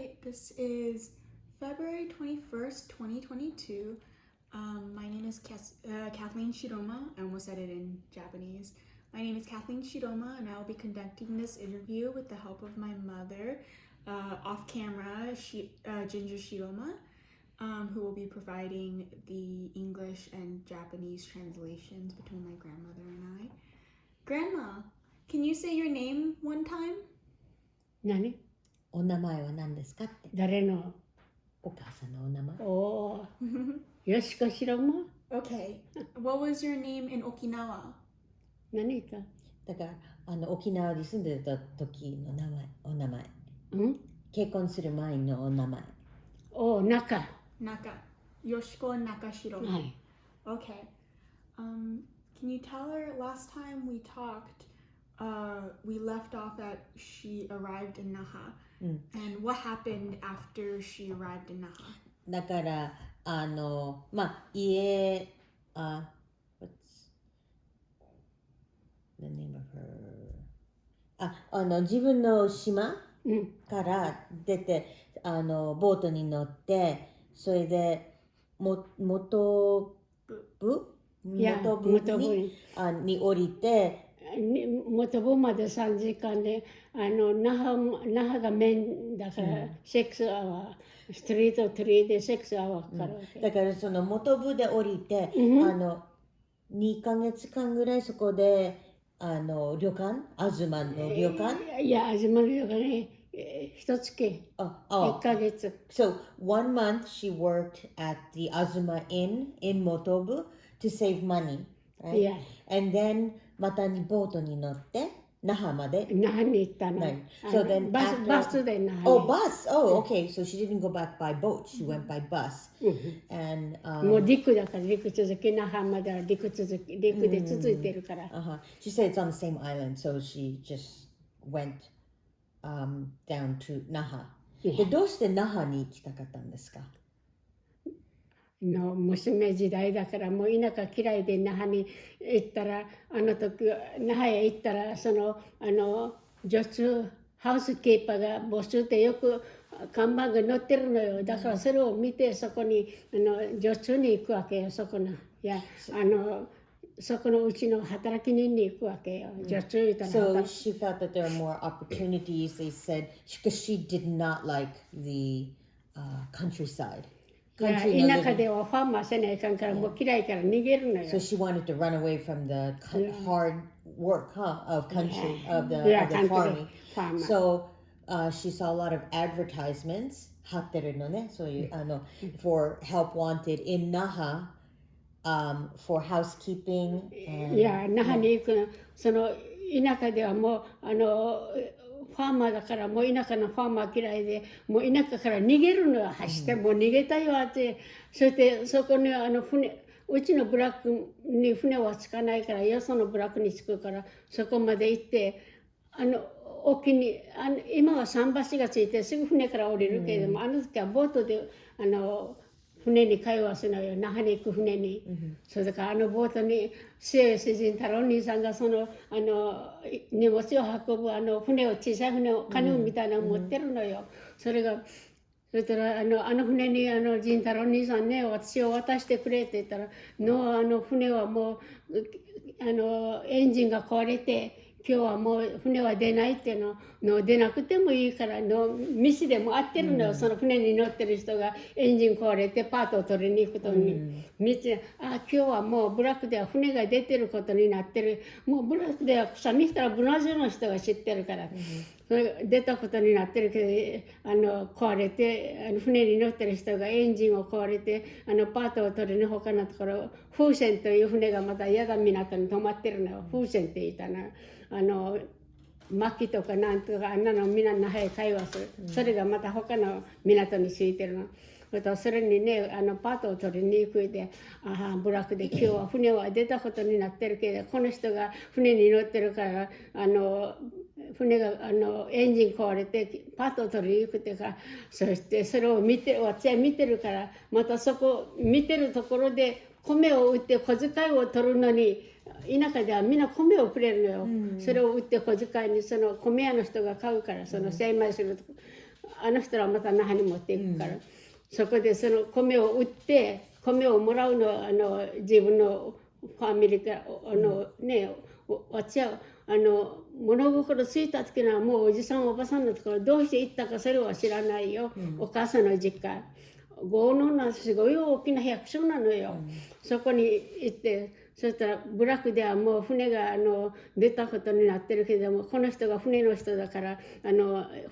right, this is February 21st, 2022. My name is Kathleen Shiroma. I almost said it in Japanese. My name is Kathleen Shiroma, and I will be conducting this interview with the help of my mother, off camera, Ginger Shiroma, who will be providing the English and Japanese translations between my grandmother and I. Grandma, can you say your name one time? 何？お名前は何ですかって。誰の？お母さんのお名前。おー。よしこしろも？ Okay. What was your name in Okinawa? 何か？だから沖縄に住んでた時のお名前。結婚する前のお名前。中。Yoshiko Shiroma. はい。Okay. Can you tell her last time we talked, we left off at she arrived in Naha. And what happened after she arrived in Naha? だから家what's the name of her? 自分の島から出てボートに乗ってそれでモトブに降りて元部まで3時間で那覇がメインだから、6アワーストリート3で6アワーかかるわけ、だからその元部で降りて、2ヶ月間ぐらいそこで旅館東の旅館いや東の旅館ね一月1ヶ月 So 1 month she worked at the Azuma Inn in Motobu to save money, right? Yeah. And then またボートに乗って那覇まで那覇に行ったの。So then バスで那覇に。Oh, bus. Oh, okay. So she didn't go back by boat. She went by bus. And もう陸だから陸続き那覇までは陸で続いてるから。She said it's on the same island, so she just went down to Naha. でどうして那覇に行きたかったんですか？の娘時代だからもう田舎嫌いで那覇に行ったら時那覇へ行ったらその女中ハウスキーパーが募集でよく看板が載ってるのよ。だからそれを見てそこに女中に行くわけよ。そこのいやそこのうちの働き人に行くわけよ。女中いたら。So she felt that there were more opportunities. They said because she did not like the countryside. 田舎ではファーマーせないかんからもう嫌いから逃げるのよ。So she wanted to run away from the hard work, of country of the farming. So she saw a lot of advertisements 貼ってるのね。そういうfor help wanted in Naha, for housekeeping. いや那覇に行くのその田舎ではもうファーマーだからもう田舎のファーマー嫌いでもう田舎から逃げるのよ。走ってもう逃げたよってそしてそこに船うちのブラックに船は着かないからよそのブラックに着くからそこまで行って沖に今は桟橋がついてすぐ船から降りるけれども、あの時はボートで船に通わすのよ。那覇に行く船に、それからボートに末吉仁太郎兄さんがその荷物を運ぶ船を小さい船をカヌーみたいなのを持ってるのよ。それしたら船に仁太郎兄さんね私を渡してくれって言ったら船はもうエンジンが壊れて今日はもう船は出ないっていうの出なくてもいいから店でも合ってるのよ、その船に乗ってる人がエンジン壊れてパートを取りに行くとに、今日はもうブラックでは船が出てることになってるもうブラックでは草見たらブラジルの人が知ってるから、それ出たことになってるけど壊れて船に乗ってる人がエンジンを壊れてパートを取りに他のところ風船という船がまた矢田港に止まってるのよ。風船って言ったな薪とかなんとかあんなのみんな那覇へ会話する、それがまた他の港についてるの。それにねパートを取りに行くでブラックで今日は船は出たことになってるけどこの人が船に乗ってるから船がエンジン壊れてパートを取りに行くってからそしてそれを私は見てるからまたそこ見てるところで米を売って小遣いを取るのに田舎ではみんな米をくれるのよ、それを売って小遣いにその米屋の人が買うからその精米するあの人らまた那覇に持っていくから、そこでその米を売って米をもらうの自分のファミリーからね私は物心ついた時のはもうおじさんおばさんのところどうして行ったかそれは知らないよ、お母さんの実家豪農のすごい大きな百姓なのよ、そこに行ってそしたら部落ではもう船が出たことになってるけどもこの人が船の人だから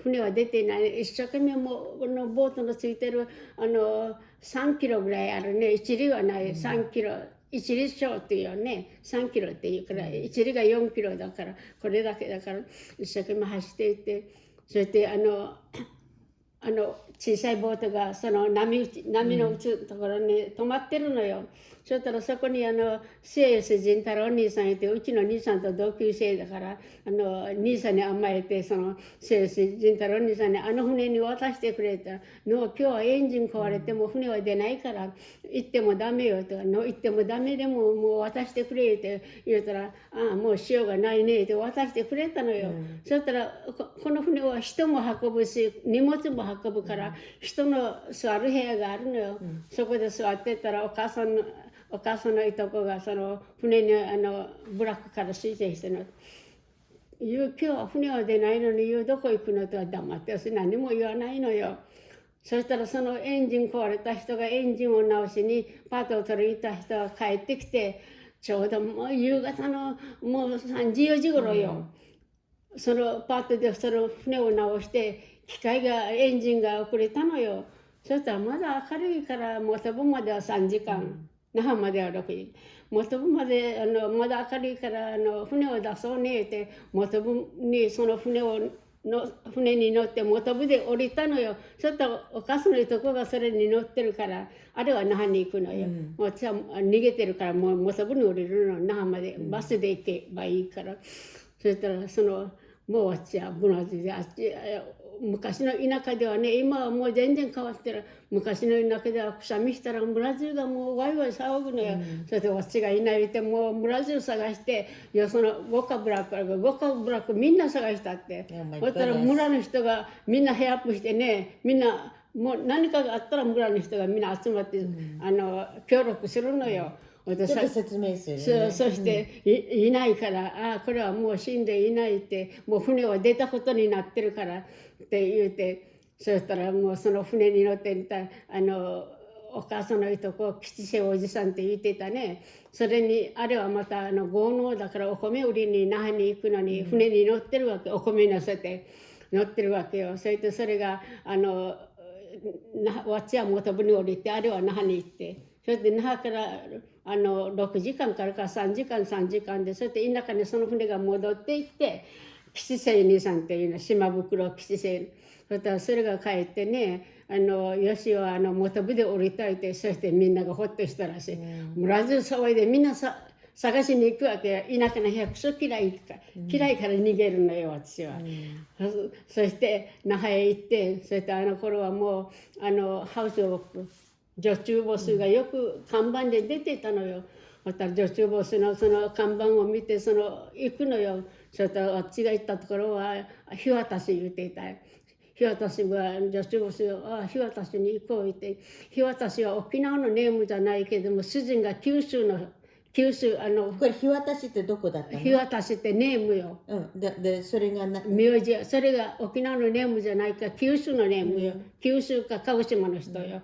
船は出ていない一生懸命もうボートのついてる3キロぐらいあるね一里はない3キロ一里小っていうよね3キロっていうから一里が4キロだからこれだけだから一生懸命走っていってそして小さいボートがその波の打つところに止まってるのよ。そしたらそこに末吉仁太郎兄さんいてうちの兄さんと同級生だから兄さんに甘えてその末吉仁太郎兄さんに船に渡してくれたら「今日はエンジン壊れても船は出ないから行ってもダメよ」とか「行ってもダメでももう渡してくれ」って言うたら「ああもう塩がないね」って渡してくれたのよ。そしたらこの船は人も運ぶし荷物も運ぶから人の座る部屋があるのよ、そこで座ってたらお母さんのいとこがその船に部落から推薦しての「今日は船は出ないのにどこ行くの?」とは黙って私何も言わないのよ。そしたらそのエンジン壊れた人がエンジンを直しにパートを取りに行った人が帰ってきてちょうどもう夕方のもう3時4時頃よ、そのパートでその船を直して機械がエンジンが遅れたのよ。そしたらまだ明るいからMotobuまでは3時間、那覇までは6時Motobuまでまだ明るいから船を出そうねってMotobuにその船に乗ってMotobuで降りたのよ。そしたらお母さんのいとこがそれに乗ってるからあれは那覇に行くのよ、私は逃げてるからもうMotobuに降りるの那覇までバスで行けばいいから、そしたらもうあっちはブラジルで昔の田舎ではね今はもう全然変わってる。昔の田舎ではくしゃみしたらブラジルがもうワイワイ騒ぐのよ、そして私がいないってもうブラジル探してその5かブラックみんな探したって、そしたら村の人がみんなヘアアップしてねみんなもう何かがあったら村の人がみんな集まって、協力するのよ。ちょっと説明する、ね、そして、いないからこれはもう死んでいないってもう船は出たことになってるからって言うて、そしたらもうその船に乗っていたお母さんのいとこ吉瀬おじさんって言ってたね。それにあれはまた豪農だからお米売りに那覇に行くのに船に乗ってるわけ、お米乗せて乗ってるわけよ。それでそれがわっちはMotobuに降りてあれは那覇に行って、それで那覇から6時間から3時間でそれで田舎にその船が戻っていって吉瀬兄さんっていうの島袋吉瀬、そしたらそれが帰ってねよしはMotobuで降りたいって、そしてみんながほっとしたらしい、村中騒いでみんな探しに行くわけ。田舎の百姓嫌いから逃げるのよ私は、そして那覇へ行って、そして頃はもうハウスを女中ボスがよく看板で出てたのよ。また女中ボスのその看板を見て行くのよ。そしたら私が行ったところは日渡し言っていた。日渡しは女中ボスが日渡しに行こう言って、日渡しは沖縄のネームじゃないけども主人が九州これ日渡しってどこだったの？日渡しってネームよ。でそれが名字、それが沖縄のネームじゃないか九州のネームよ、九州か鹿児島の人よ。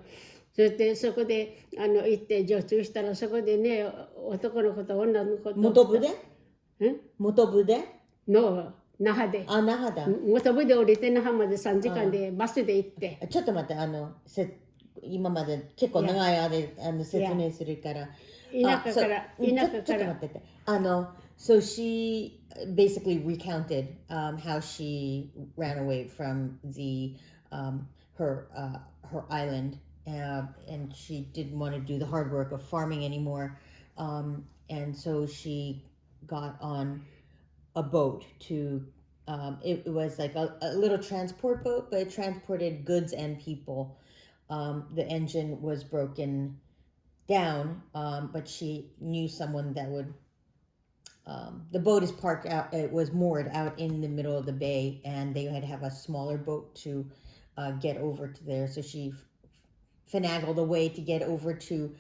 それでそこで行って女中したらそこでね男の子と女の子とMotobuでの那覇で那覇だMotobuで降りて那覇まで3時間でバスで行って、ちょっと待って今まで結構長い説明するから田舎からちょっと待っててSo she basically recounted how she ran away from her island, and she didn't want to do the hard work of farming anymore, and so she got on a boat to it was like a little transport boat, but it transported goods and people. The engine was broken down, but she knew someone that would the boat is parked out, it was moored out in the middle of the bay, and they had to have a smaller boat to get over to there. So she finagled a way to get over to.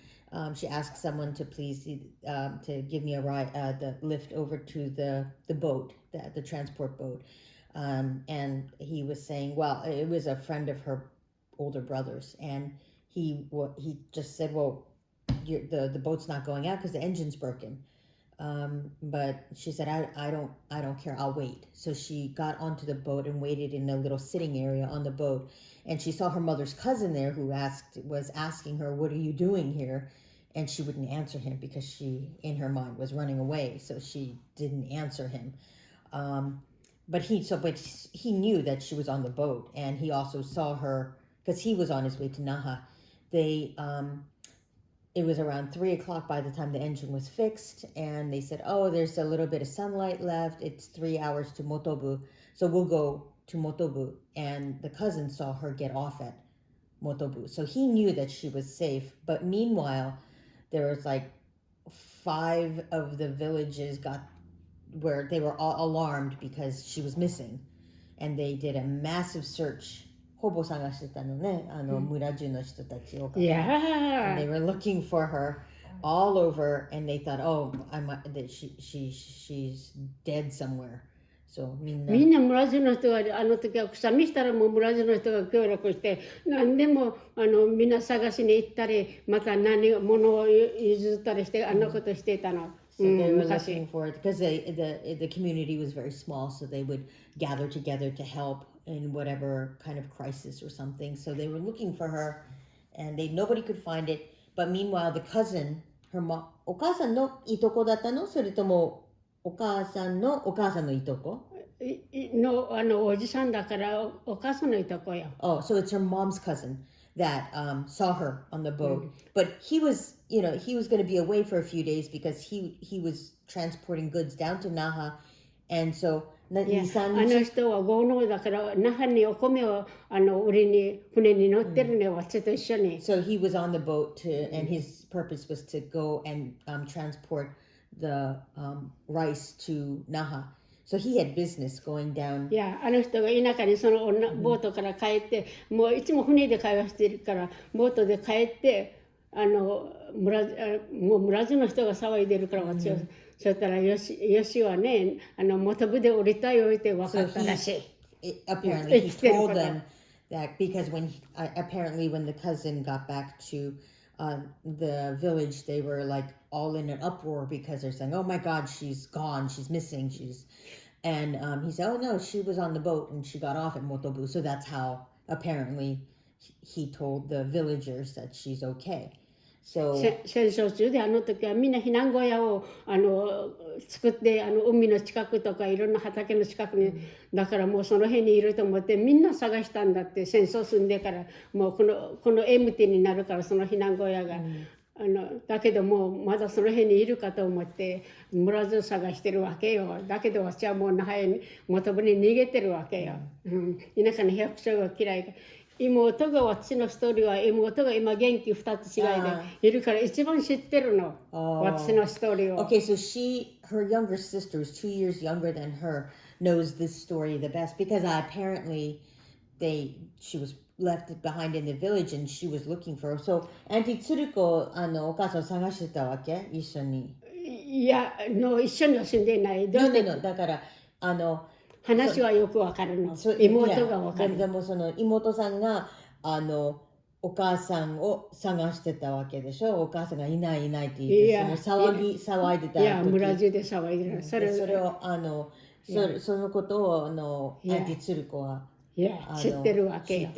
She asked someone to please to give me a ride, the lift over to the boat, the transport boat. And he was saying, well, it was a friend of her older brother's, and he just said, well, the boat's not going out because the engine's broken. But she said, I don't care, I'll wait. So she got onto the boat and waited in a little sitting area on the boat, and she saw her mother's cousin there who was asking her, what are you doing here? And she wouldn't answer him because she, in her mind, was running away, so she didn't answer him. But he knew that she was on the boat, and he also saw her because he was on his way to Naha. It was around 3 o'clock by the time the engine was fixed, and they said, oh, there's a little bit of sunlight left. It's 3 hours to Motobu, so we'll go to Motobu. And the cousin saw her get off at Motobu, so he knew that she was safe. But meanwhile, there was like 5 of the villages where they were all alarmed because she was missing, and they did a massive search. ほぼ探してたのね、村中の人たちを。And they were looking for her all over, and they thought, oh, she's dead somewhere. So みんな村中の人が時はくしゃみしたらもう村中の人が協力して何でもみんな探しに行ったりまた物を譲ったりしてことしてたの。So they were looking for it because the community was very small, so they would gather together to help in whatever kind of crisis or something. So they were looking for her, and nobody could find it. But meanwhile, the cousin, her mom, お母さんのいとこだったの？それともお母さんのいとこ？おじさんだからお母さんのいとこよ。Oh, so it's her mom's cousin that saw her on the boat. But he was going to be away for a few days because he was transporting goods down to Naha, and so 人は豪農だから那覇にお米を売りに船に乗ってるね、私と一緒に。So he was on the boat and his purpose was to go and transport the rice to Naha. So he had business going down. いや、人が田舎にそのボートから帰って、もういつも船で会話してるからボートで帰ってもう村中の人が騒いでるから私は。そしたらよしはね、元部で降りたいおいて分かったらしい。Apparently he told them that because apparently when the cousin got back to the village, they were like all in an uproar because they're saying, oh my God, she's gone, she's missing, and he said, oh no, she was on the boat and she got off at Motobu. So that's how apparently he told the villagers that she's okay. 戦争中で時はみんな避難小屋を作って海の近くとかいろんな畑の近くに、だからもうその辺にいると思ってみんな探したんだって。戦争済んでからもうこのエムティになるからその避難小屋が、だけどもうまだその辺にいるかと思って村中探してるわけよ。だけど私はもう那覇へ元部に逃げてるわけよ。田舎の百姓が嫌い。妹が私のストーリーは妹が今元気2つ違いでいるから一番知ってるの。私のストーリーを。Okay, so her younger sister is 2 years younger than her, knows this story the best because apparently she was left behind in the village and she was looking for her. So, Auntie Tsuruko, お母さん探してたわけ？一緒に。いや、一緒には住んでない。No, だから話はよくわかるの。妹がわかる。でもその妹さんがお母さんを探してたわけでしょ。お母さんがいないって言って騒いでた時。いや、村中で騒いでる。それをそのことをアンティツルコは知ってるわけよ。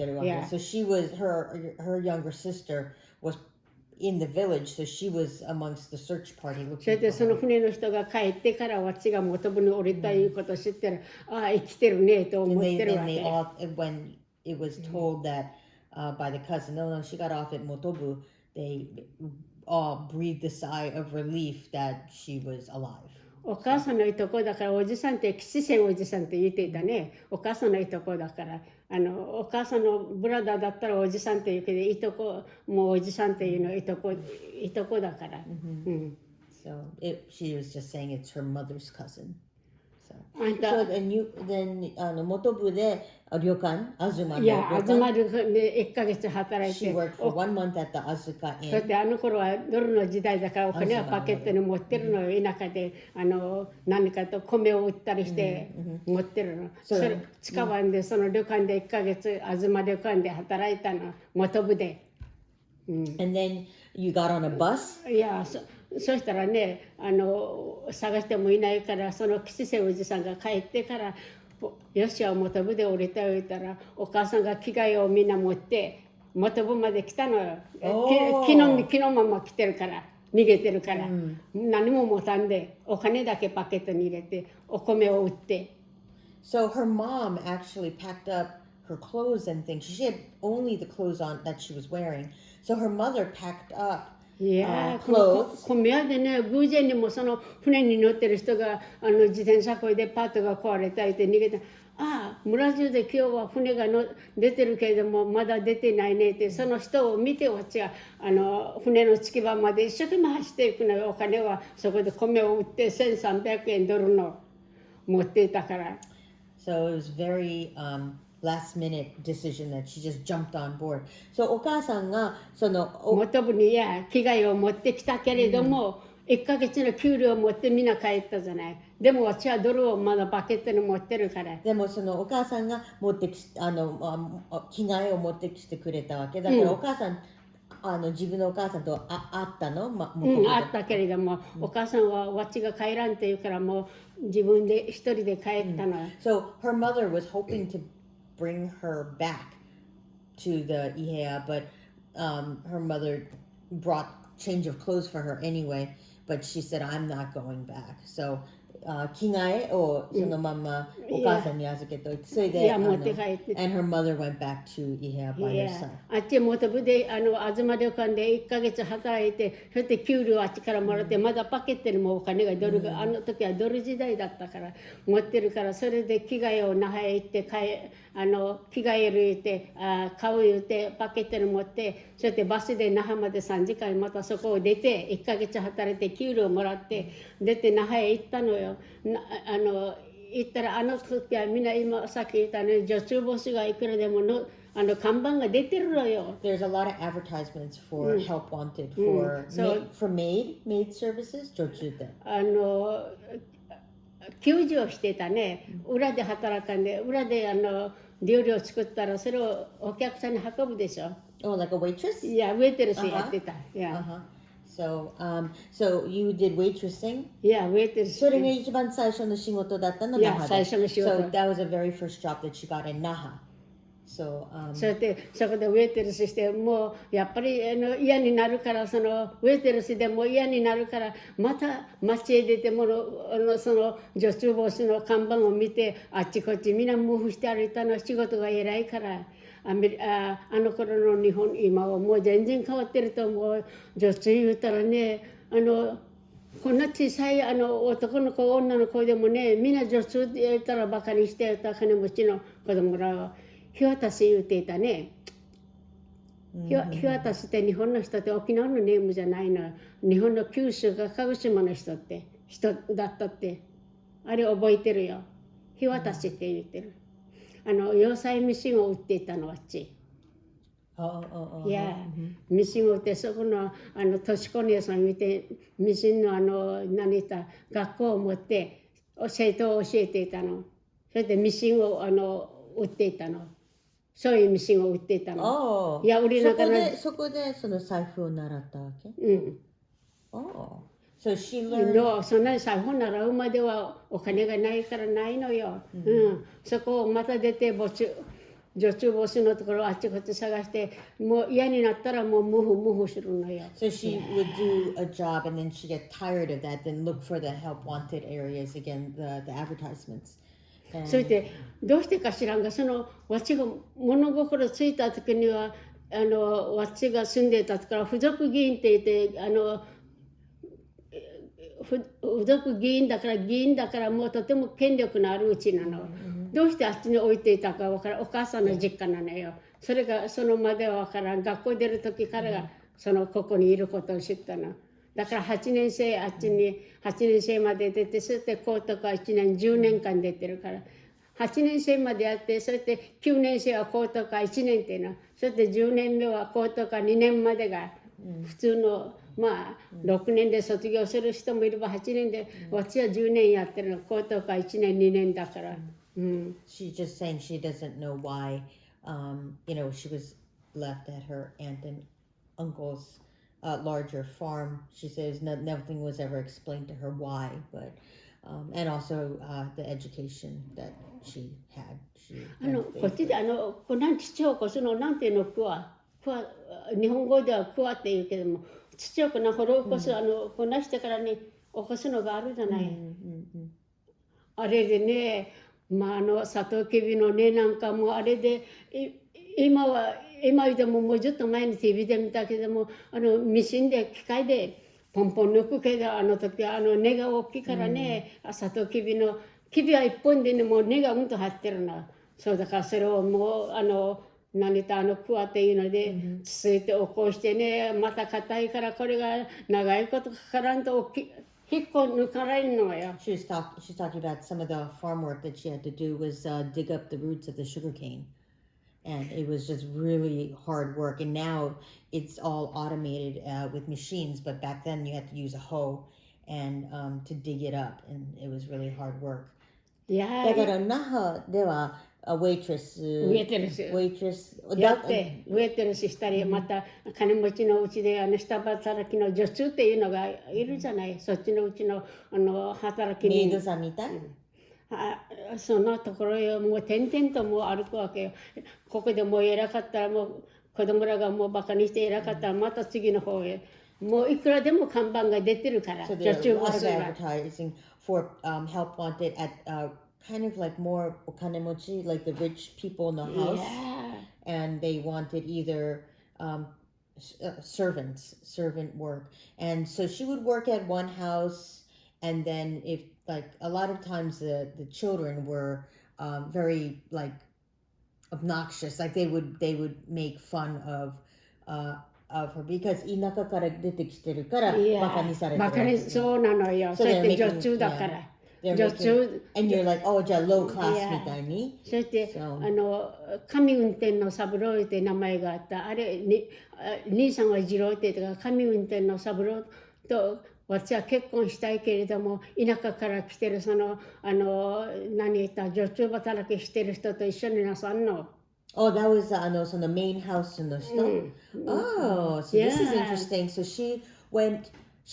So she was her younger sister was in the village, so she was amongst the search party looking. それでその船の人が帰ってから私が元部に降りたいうことを知ってる。ああ、生きてるねと思ってるわけ。When it was told that by the cousin, no, she got off at Motobu, they all breathed a sigh of relief that she was alive. お母さんのいとこだからおじさんって吉瀬おじさんって言っていたね。お母さんのいとこだからお母さんのブラダーだったらおじさんって言うけどいとこもうおじさんっていうのいとこだから。So she was just saying it's her mother's cousin. So So then 元部で旅館、東の旅館。いや、東旅館で1ヶ月働いて。She worked for 1 month at the Asuka そして Inn. あの頃はドルの時代だからお金はパケットに持ってるのよ。田舎で何かと米を売ったりして持ってるの。それ近場でその旅館で1ヶ月東旅館で働いたの。元部で。And then you got on a bus? いや、そしたらね、探してもいないから、その吉瀬おじさんが帰ってから、よしは元部で降りたよ言ったら、お母さんが着替えをみんな持って、元部まで来たのよ。昨日まま来てるから、逃げてるから、何も持たんで、お金だけパケットに入れて、お米を売って。So her mom actually packed up her clothes and things. She had only the clothes on that she was wearing. So her mother packed up いや、 clothes. 米屋でね、偶然にもその船に乗ってる人が自転車こいでパートが壊れたって逃げて、ああ、村中で今日は船が出てるけれどもまだ出てないねって、その人を見てわちが船の着き場まで一生懸命走っていくのよ。お金はそこで米を売って1300円ドルの持っていたから。So it was very last minute decision that she just jumped on board. So お母さんがその元部に着替えを持ってきたけれども、1ヶ月の給料を持ってみんな帰ったじゃない。でも私はドルをまだバケットに持ってるから。でもそのお母さんが持ってき着替えを持ってきてくれたわけだから、お母さん自分のお母さんと会ったの？会ったけれども、お母さんはわちが帰らんって言うからもう自分で一人で帰ったの。So her mother was hoping to bring her back to the Iheya, but her mother brought change of clothes for her anyway, but she said, I'm not going back. So 着替えをそのままお母さんに預けといて、それで持って帰って。and her mother went back to Iheya by herself. あっち元部で東旅館で1ヶ月働いて、そして給料あっちからもらって、まだパケットにもお金がドルが、あの時はドル時代だったから持ってるから、それで着替えを那覇へ行って着替える言って買う言ってパケットに持って、そしてバスで那覇まで3時間またそこを出て1ヶ月働いて給料もらって出て那覇へ行ったのよ。行ったら時はみんな今さっき言ったね、女中ボスがいくらでも看板が出てるのよ。There's a lot of advertisements for help wanted for maid services 女中で。給仕をしてたね。裏で働かんで、裏で料理を作ったらそれをお客さんに運ぶでしょ。Oh, like a waitress? いや、ウェイトレスやってた。So you did waitressing? いや、ウェイトレス。それが一番最初の仕事だったの？いや、最初の仕事。So that was the very first job that she got in Naha. So そこでウェイトレスして、もうやっぱり嫌になるから、そのウェイトレスでも嫌になるから、また街へ出てもその女中ボスの看板を見て、あっちこっちみんなムーフして歩いたの。仕事が偉いから。あの頃の日本、今はもう全然変わってると思う。女中言うたらね、こんな小さい男の子女の子でもね、みんな女中って言ったらバカにしてた金持ちの子供らは日渡し言うていたね。日渡しって日本の人って沖縄のネームじゃないの。日本の九州か鹿児島の人だったって。あれ覚えてるよ。日渡しって言ってる。洋裁ミシンを売っていたのあっち。いや、ミシンを売ってそこのとしこ姉さん見てミシンの何言った学校を持って生徒を教えていたの。それでミシンを売っていたの。そういうミシンを売っていたの。いや、売りながらそこでその財布を習ったわけ？So she learned... そんなに財布を習うまではお金がないからないのよ。そこをまた出て女中ボスのところあっちこっち探して、もう嫌になったらもうムフするのよ。So she would do a job and then she get tired of that, then look for the help wanted areas again, the advertisements. そしてどうしてか知らんが、わちが物心ついた時にはわちが住んでたから付属議員って言って付属議員だからもうとても権力のあるうちなの。どうしてあっちに置いていたか分からん。お母さんの実家なのよ。それがそのまでは分からん。学校出る時からがここにいることを知ったの。だから8年生あっちに8年生まで出て、そして高等科1年10年間出てるから、8年生までやって、そして9年生は高等科1年っていうの、そして10年目は高等科2年までが普通の、まあ6年で卒業する人もいれば8年で、私は10年やってるの、高等科1年2年だから。She's just saying she doesn't know why, you know, she was left at her aunt and uncle's larger farm. She says nothing was ever explained to her why, but and also the education that she had. こっちで父を起こすのなんていうの、日本語ではクワって言うけども、父をこれを起こす、こなしてからに起こすのがあるじゃない。あれでね、まあサトウキビの根なんかもあれで、今でももうちょっと前に TV で見たけども、ミシンで機械でポンポン抜くけど、時は根が大きいからね、サトウキビのキビは一本でね、もう根がと張ってるの。そうだからそれをもう何とクワっていうのでつついて起こしてね、また硬いからこれが長いことかからんと引っこ抜かれるのよ。She's talking about some of the farm work that she had to do was dig up the roots of the sugar cane. And it was just really hard work. And now it's all automated with machines. But back then you had to use a hoe and to dig it up. And it was really hard work. だから那覇ではウェイトレスやってウェイトレスしたり、また金持ちのうちで下働きの女中っていうのがいるじゃない。そっちのうちの働きにメイドさんみたい。そのところへもう点々ともう歩くわけよ。ここでもう偉かったらもう子供らがもうバカにして偉かったらまた次の方へもういくらでも看板が出てるから。So there's a lot of advertising for help wanted at kind of like more okanemochi, like the rich people in the house. And they wanted either servant work. And so she would work at one house, and then if like a lot of times the children were very like obnoxious, like they would make fun of her because 田舎から出てきてるからバカにされてる。バカにそうなのよ。それって女中だから。女中。And you're like, oh, じゃあ low class みたいに。そして神運転の三郎って名前があった。あれ兄さんは次郎って言ったから神運転の三郎と私は結婚したいけれども田舎から来てる何言った女中働きしてる人と一緒になさんの。Oh, that was その main house の人。Oh, so this is interesting. So she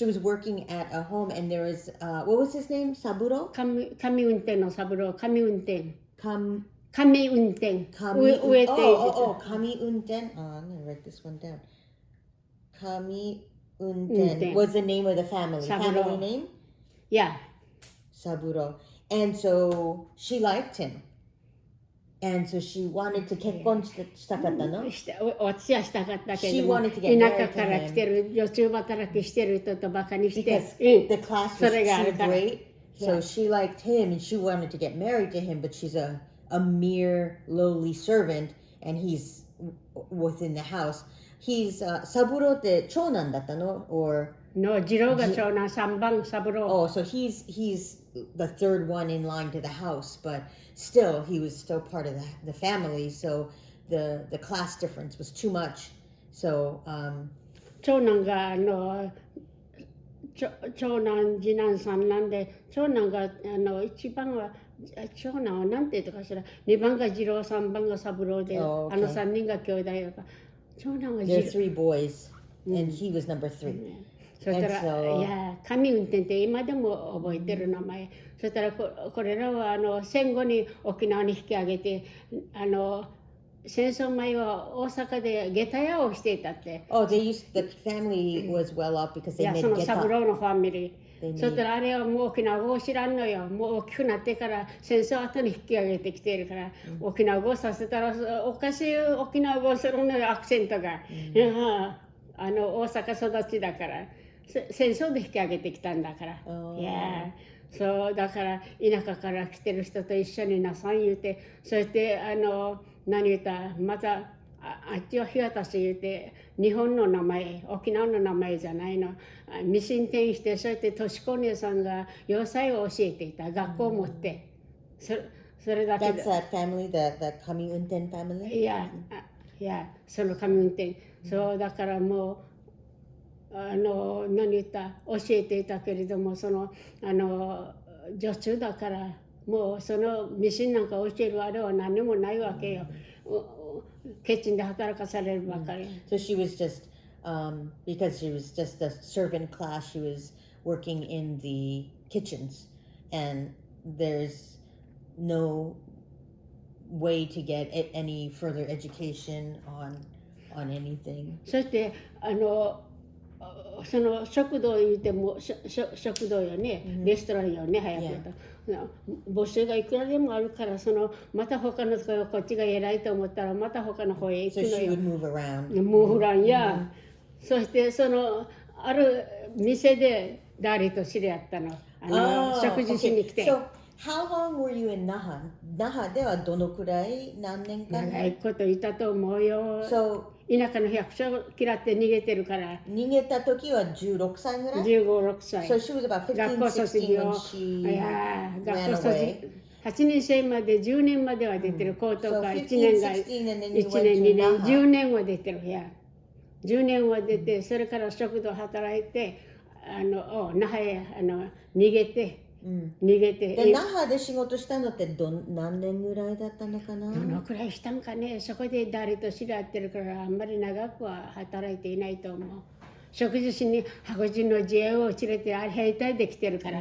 was working at a home and there was what was his name? Saburo? 神運転の三郎、神運転。神運転。上って。Oh, 神運転。I'm going to write this one down. 神Unten was the name of the family name? Yeah. Saburo. And so she liked him. And so she wanted to 結婚したかったの？私はしたかったけども、田舎から来てる、女中働きしてる人とバカにして。Because the class was too great. So she liked him and she wanted to get married to him, but she's a mere lowly servant and he's within the house.He's サブローって長男だったの or No, 次郎が長男3番サブロー。Oh, so he's the third one in line to the house, but still he was still part of the family, so the class difference was too much. So 長男が長男次男三男で長男が一番は長男は何て言うかしら2番が次郎3番がサブローで、3人が兄弟だから。There are 3 boys, and he was number 3. そしたら、いや、神運転って今でも覚えてる名前。そしたらこれらは戦後に沖縄に引き上げて、戦争前は大阪で下駄屋をしていたって。Oh, the family was well up because they made そのサブローのファミリー。そしたらあれはもう沖縄語を知らんのよ。もう大きくなってから戦争後に引き上げてきているから、沖縄語をさせたらおかしい沖縄語をするのよ、アクセントが。大阪育ちだから戦争で引き上げてきたんだから。そうだから田舎から来てる人と一緒になさん言うて、そして何言ったまたあっちは日渡し言うて日本の名前沖縄の名前じゃないのミシン転してそうやってとしこ姉さんが洋裁を教えていた学校を持ってそれだけ That's that family, the Kami-unten family? いやその紙運転そうだからもう何言った教えていたけれどもその女中だからもうそのミシンなんか教えるあれは何もないわけよ。キッチンで働かされるばかり。So she was just, because she was just a servant class, she was working in the kitchens. And there's no way to get any further education on anything. そしてその食堂言っても食堂よね、レストランよね早く言うと。募集がいくらでもあるからまた他のところこっちが偉いと思ったらまた他の方へ行くの So she よ。would move around. ムーフランや、そしてある店でダーリと知り合ったの。食事しに来て。So how long were you in Naha? Naha ではどのくらい何年間？長いこといたと思うよ。So 田舎の百姓嫌って逃げてるから。逃げた時は16歳ぐらい15、6歳。So she was about 15, 16 when she ran away. 8年生まで10年までは出てる。高等科1年が1 16, 年、2年、10年は出てる。10年は出て、それから食堂働いて、那覇へ逃げて。で、那覇で仕事したのって何年ぐらいだったのかな？どのくらいしたんかね。そこで誰と知り合ってるからあんまり長くは働いていないと思う。食事しに白人の自衛を連れて兵隊で来てるから。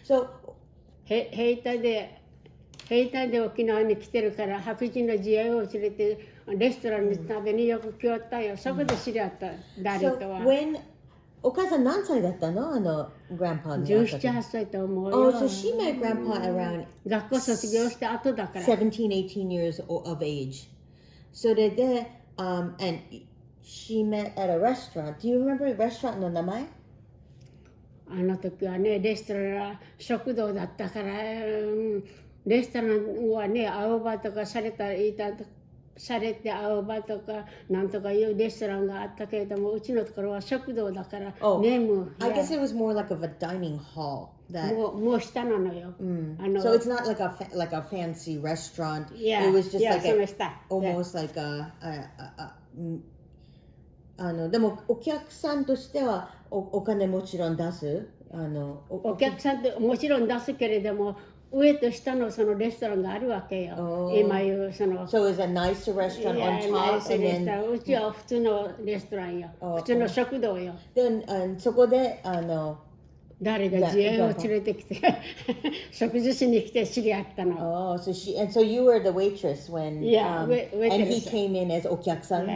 So 兵隊で沖縄に来てるから白人の自衛を連れてレストランに食べによく来よったよ。そこで知り合った誰とは。お母さん何歳だったのgrandpa に。17、8歳と思うよ。Oh, so she met grandpa around 学校卒業して後だから。17, 18 years of age. それで、and she met at a restaurant. Do you remember the restaurant の名前？あの時はね、レストラン、食堂だったから、レストランはね、青葉とかされて青葉とかなんとかいうレストランがあったけれども、うちのところは食堂だから、ネーム。I guess it was more like of a dining hall. もう下なのよ。So it's not like a fancy restaurant. Yeah, it was just like その下。almost like でもお客さんとしてはお金もちろん出す。お客さんってもちろん出すけれども、上と下のそのレストランがあるわけよ。今いうその。So it's a nicer restaurant on top and then うちは普通のレストランよ。普通の食堂よ。Then そこで誰が自衛を連れてきて食事しに来て知り合ったの。Oh, so you were the waitress when and he came in as お客さん。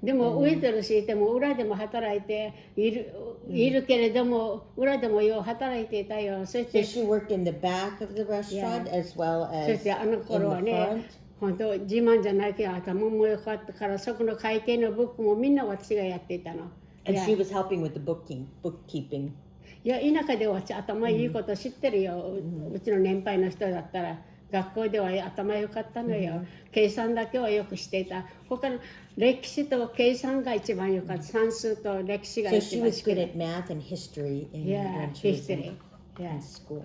でもウェイトレスいても裏でも働いているけれども裏でもよう働いていたよ。そして So she worked in the back of the restaurant as well as そしてあの頃はね、本当自慢じゃないけど頭も良かったからそこの会計のブックもみんな私がやっていたの。And she was helping with the bookkeeping. いや田舎では頭いいこと知ってるよ。うちの年配の人だったら。学校では頭良かったのよ。計算だけはよくしていた。他の歴史と計算が一番良かった。算数と歴史が一番好きだ。So she was good at math and history when she was in school.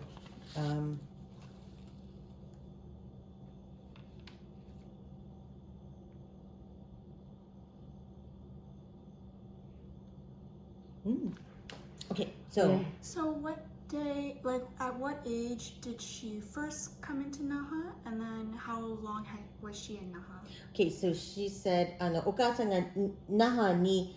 Okay, so at what age did she first come into Naha, and then how long was she in Naha? Okay, so she said, お母さんが那覇に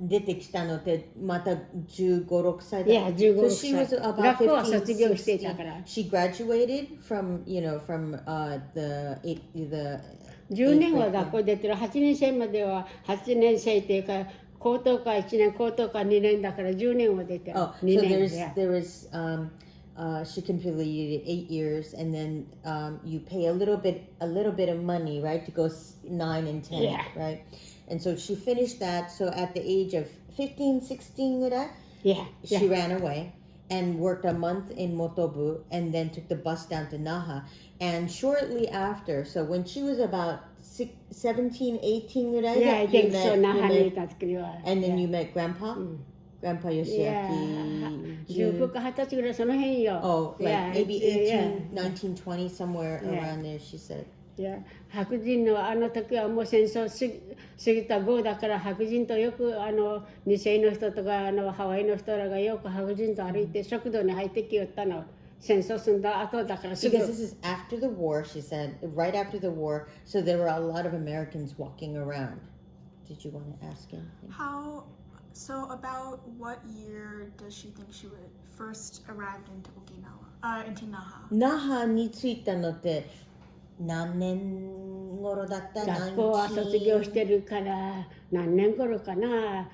出てきたのってまた15、6歳だった。Yeah, 15、6 So she was about 学校は 15, 卒業していたから。 She graduated from the 10年は学校出てる。8年生までは8年生っていうか高等科1年、高等科2年だから10年は出てる。Oh, so there was she completed 8 years, and then you pay a little bit of money, right, to go 9 and 10, right? And so she finished that. So at the age of 15, 16, she ran away and worked a month in Motobu, and then took the bus down to Naha. And shortly after, so when she was about 17, 18 ぐらいで Yeah, I think so. you 那覇にい met, た時には。 and then you met Grandpa? Grandpa Yeah. Yoshiaki. 19か20歳ぐらいその辺よ。 Oh, like Yeah, maybe yeah. 18, 19, 20, somewhere Yeah. around there, she said. いや白人のあの時はもう戦争過ぎた後だから白人とよく二世の人とかハワイの人らがよく白人と歩いて食堂に入ってきよったの。戦争済んだ後だからすぐ。 Because this is after the war, she said, right after the war, so there were a lot of Americans walking around. Did you want to ask him? So about what year does she think she would first arrived into Okinawa, into Naha? Naha に着いたのって何年頃だった？学校は卒業してるから何年頃かな。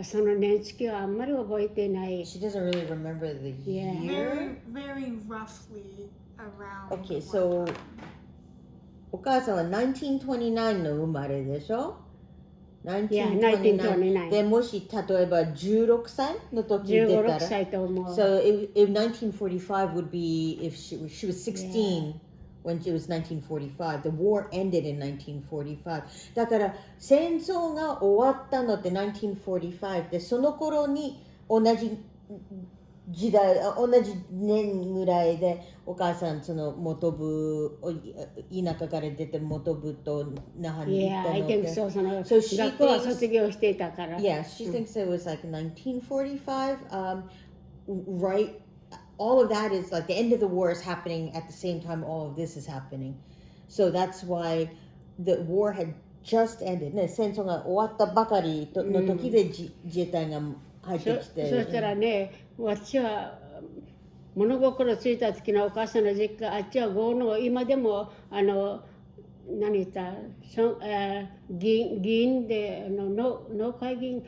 その年月はあんまり覚えてない。 She doesn't really remember the Yeah. year. Very roughly around. Okay, what so time? お母さんは1929の生まれでしょ？ Yeah, 1929でもし例えば16歳の時出た15、ら6歳と思う。 So if 1945 would be if she was 16 when it was 1945. The war ended in 1945. だから戦争が終わったのって1945でその頃に同じ時代同じ年ぐらいでお母さんその元部田舎から出て元部と那覇に行ったの Yeah, I で think so. その So she 学校は thinks- 卒業していたから。 Yeah, she thinks it was like 1945. Right, all of that is like the end of the war is happening at the same time all of this is happening. So that's why the war had just ended. ね、戦争が終わったばかりの時で自衛隊が入ってきて。そしたらね、私は物心ついた時のお母さんの実家、あっちは郷の今でも何言った議員で農会議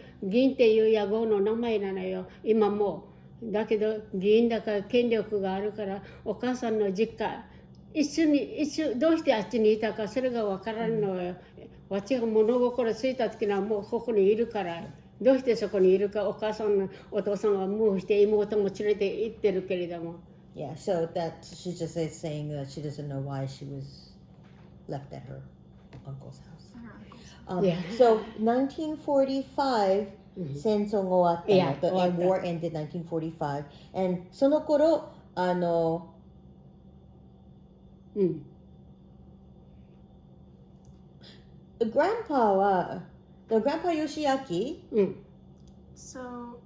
員っていう野号の名前なのよ今も。だけど議員だから権力があるからお母さんの実家どうしてあっちにいたかそれが分からんのよ。私が物心ついた時にはもうここにいるからどうしてそこにいるかお母さんのお父さんはムーブして妹も連れて行ってるけれども。Yeah, so that she just is saying that she doesn't know why she was left at her uncle's house. Her uncle's. Yeah. So 1945, 戦争が終わったの。 Yeah, The 終わった。 war ended 1945. And その頃、Grandpa は、the Grandpa Yoshiaki, So,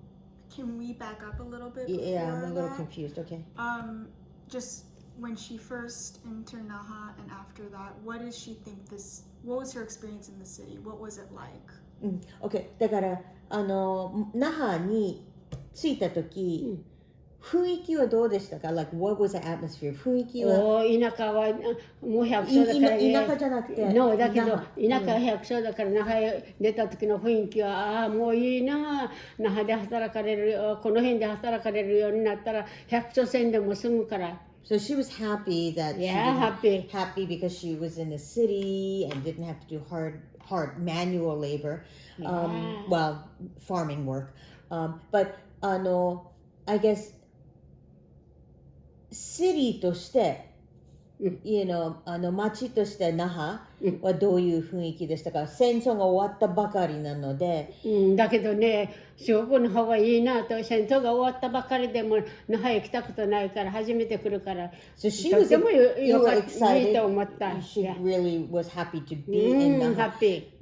can we back up a little bit? yeah, I'm a before little that? confused, okay. Just when she first entered Naha and after that, what does she think what was her experience in the city? What was it like? OK だから那覇に着いた時、雰囲気はどうでしたか Like what was the atmosphere? 雰囲気は田舎はもう百姓だからね。田舎じゃなくてのだけど那田覇舎は百姓だから那覇へ出た時の雰囲気はああもういいな那覇で働かれるこの辺で働かれるようになったら百姓船でも済むから。So she was happy that Yeah, happy because she was in the city and didn't have to do hard manual labor, well, farming work. But I guess city として、町として那覇はどういう雰囲気でしたか？戦争が終わったばかりなので、だけどね、すごくの方がいいなと、戦争が終わったばかりでも那覇へ来たことないから初めて来るから、So she と was てもよかった、いい excited. と思った。 She really was happy to be in Naha. ハッピ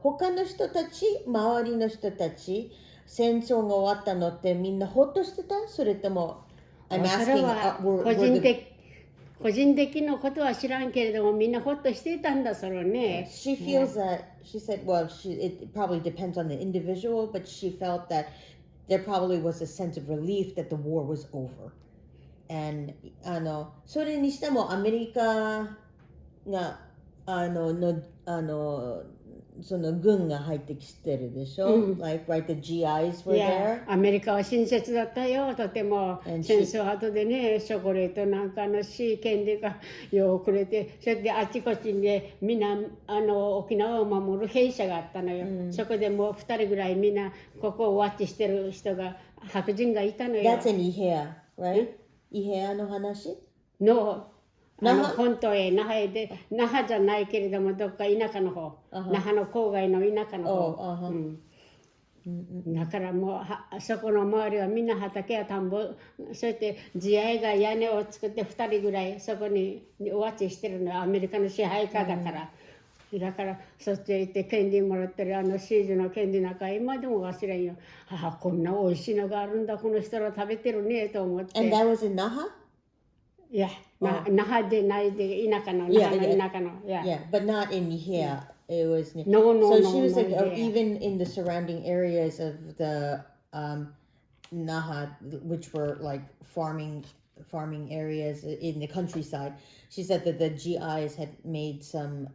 他の人たち、周りの人たち、戦争が終わったのってみんなほっとしてた？それともー。 I'm それ asking, は were 個人的なことは知らんけれどもみんなほっとしていたんだそれね。 she feels that she said, well, it probably depends on the individual, but she felt that there probably was a sense of relief that the war was over. And それにしてもアメリカがその軍が入ってきてるでしょ、like right the GIs were いや there. アメリカは親切だったよとても。 And 戦争後でねチョコレートなんかのシーケンデがようくれてそれであちこちにみんな沖縄を守る兵舎があったのよ、そこでもう2人ぐらいみんなここをワッチしてる人が白人がいたのよ。 That's in Iheya, right? Iheya の話の本島へ那覇へで、那覇じゃないけれどもどっか田舎の方、那覇の郊外の田舎の方、だからもうあそこの周りはみんな畑や田んぼ、そうやって自愛が屋根を作って2人ぐらいそこにお待ちしてるのはアメリカの支配下だから、だからそっちへ行って権利もらってるシーズの権利なんか今でも忘れんよ。こんな美味しいのがあるんだこの人ら食べてるねと思って。And that was in Naha? いや、那覇でないで田舎の、那覇の田舎の。Yeah, but not in Iheya. It was No, so she was like even in the surrounding areas of the Naha, which were like farming areas in the countryside. She said that the GIs had made some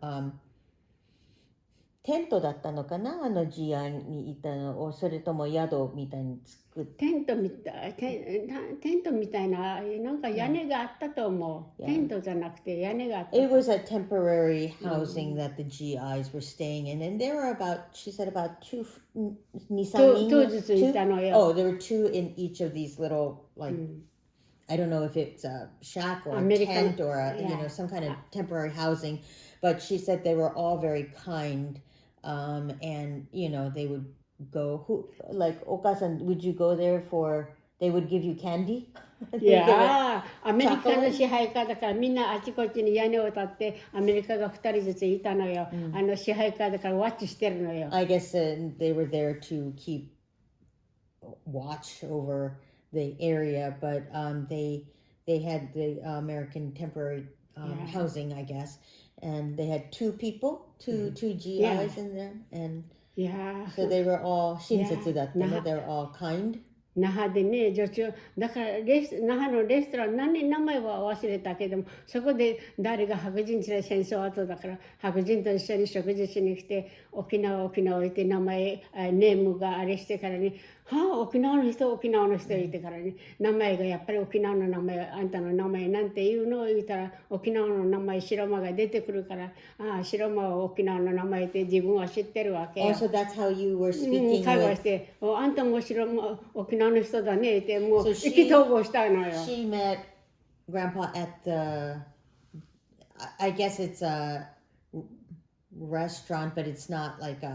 テントだったのかなGI にいたのそれとも宿みたいに作ってテントみたいななんか屋根があったと思う、テントじゃなくて屋根があった。 It was a temporary housing that the GIs were staying in, and there were about, she said about twoずついたのよ。 Oh, there were two in each of these little like I don't know if it's a shack or a tent or a, some kind of temporary housing, but she said they were all very kind, and they would go like Okasan, would you go there for, they would give you candy? いやアメリカの支配下だからみんなあちこちに屋根を立ってアメリカが2人ずついたのよ、支配下だからワッチしてるのよ。 I guess they were there to keep watch over the area, but they had the American temporary housing, I guess, and they had two GIs in there, and so they were all 親切だったの、they were all kind. 那覇でね、女中だから那覇のレストラン名前は忘れたけども、そこで誰が白人戦争後だから白人と一緒に食事しに来て沖縄行って名前ネームがあれしてからに、沖縄の人言ってからに名前がやっぱり沖縄の名前、あんたの名前なんていうのを言ったら沖縄の名前白間が出てくるから、白間は沖縄の名前って自分は知ってるわけよ。 So that's how you were speaking 会話してあんたも白間沖縄の人だねってもう意気投合したのよ。 She met Grandpa at the, I guess it's a restaurant, but it's not like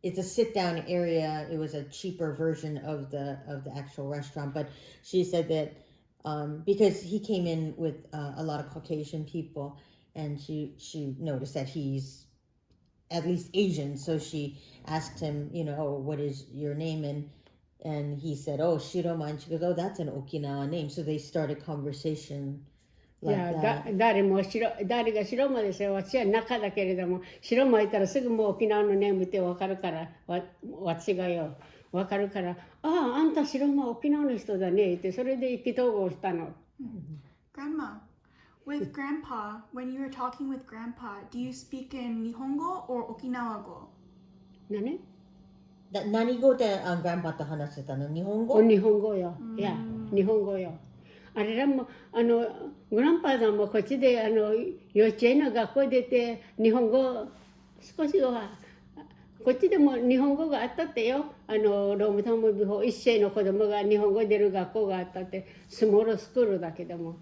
it's a sit-down area. It was a cheaper version of the actual restaurant, but she said that because he came in with a lot of Caucasian people, and she noticed that he's at least Asian, so she asked him, what is your name? And he said, Shiroma. And she goes, that's an Okinawa name. So they started conversation like that. 誰が白間ですよ。私は中だけれども、白間いたらすぐもう沖縄のネームって分かるから、私がよ、分かるから、あんた白間沖縄の人だねって、それで意気投合したの。Grandma, with Grandpa, when you were talking with Grandpa, do you speak in Nihongo or Okinawa-go? 何？何語でGrandpaと話してたの？日本語？日本語よ。いや、日本語よ。あれらもグランパさんもこっちで幼稚園の学校出て日本語少しはこっちでも日本語があったってよ。ロームタウンビフォー一世の子供が日本語出る学校があったってスモールスクールだけども。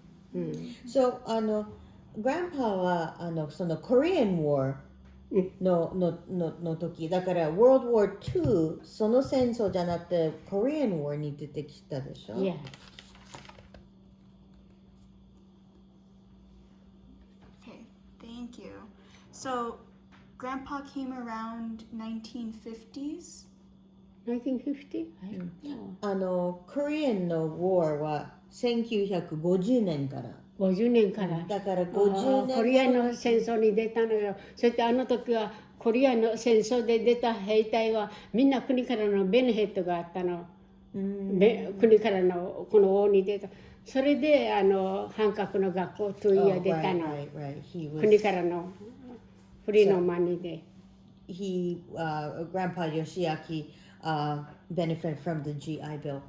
So Grandpa はその Korean War の時だから World War II その戦争じゃなくて Korean War に出てきたでしょ。Yeah. Okay, thank you. So, Grandpa came around 1950s? 1950? Korean の War は1950年から。50年から。だから50年。コリアの戦争に出たのよ。そして時はコリアの戦争で出た兵隊はみんな国からのベネヘットがあったの。国からのこの王に出た。それで半角の学校トゥイヤ出たの。国からのフリーのマニーで。Grandpa Yoshiaki benefited from the GI Bill,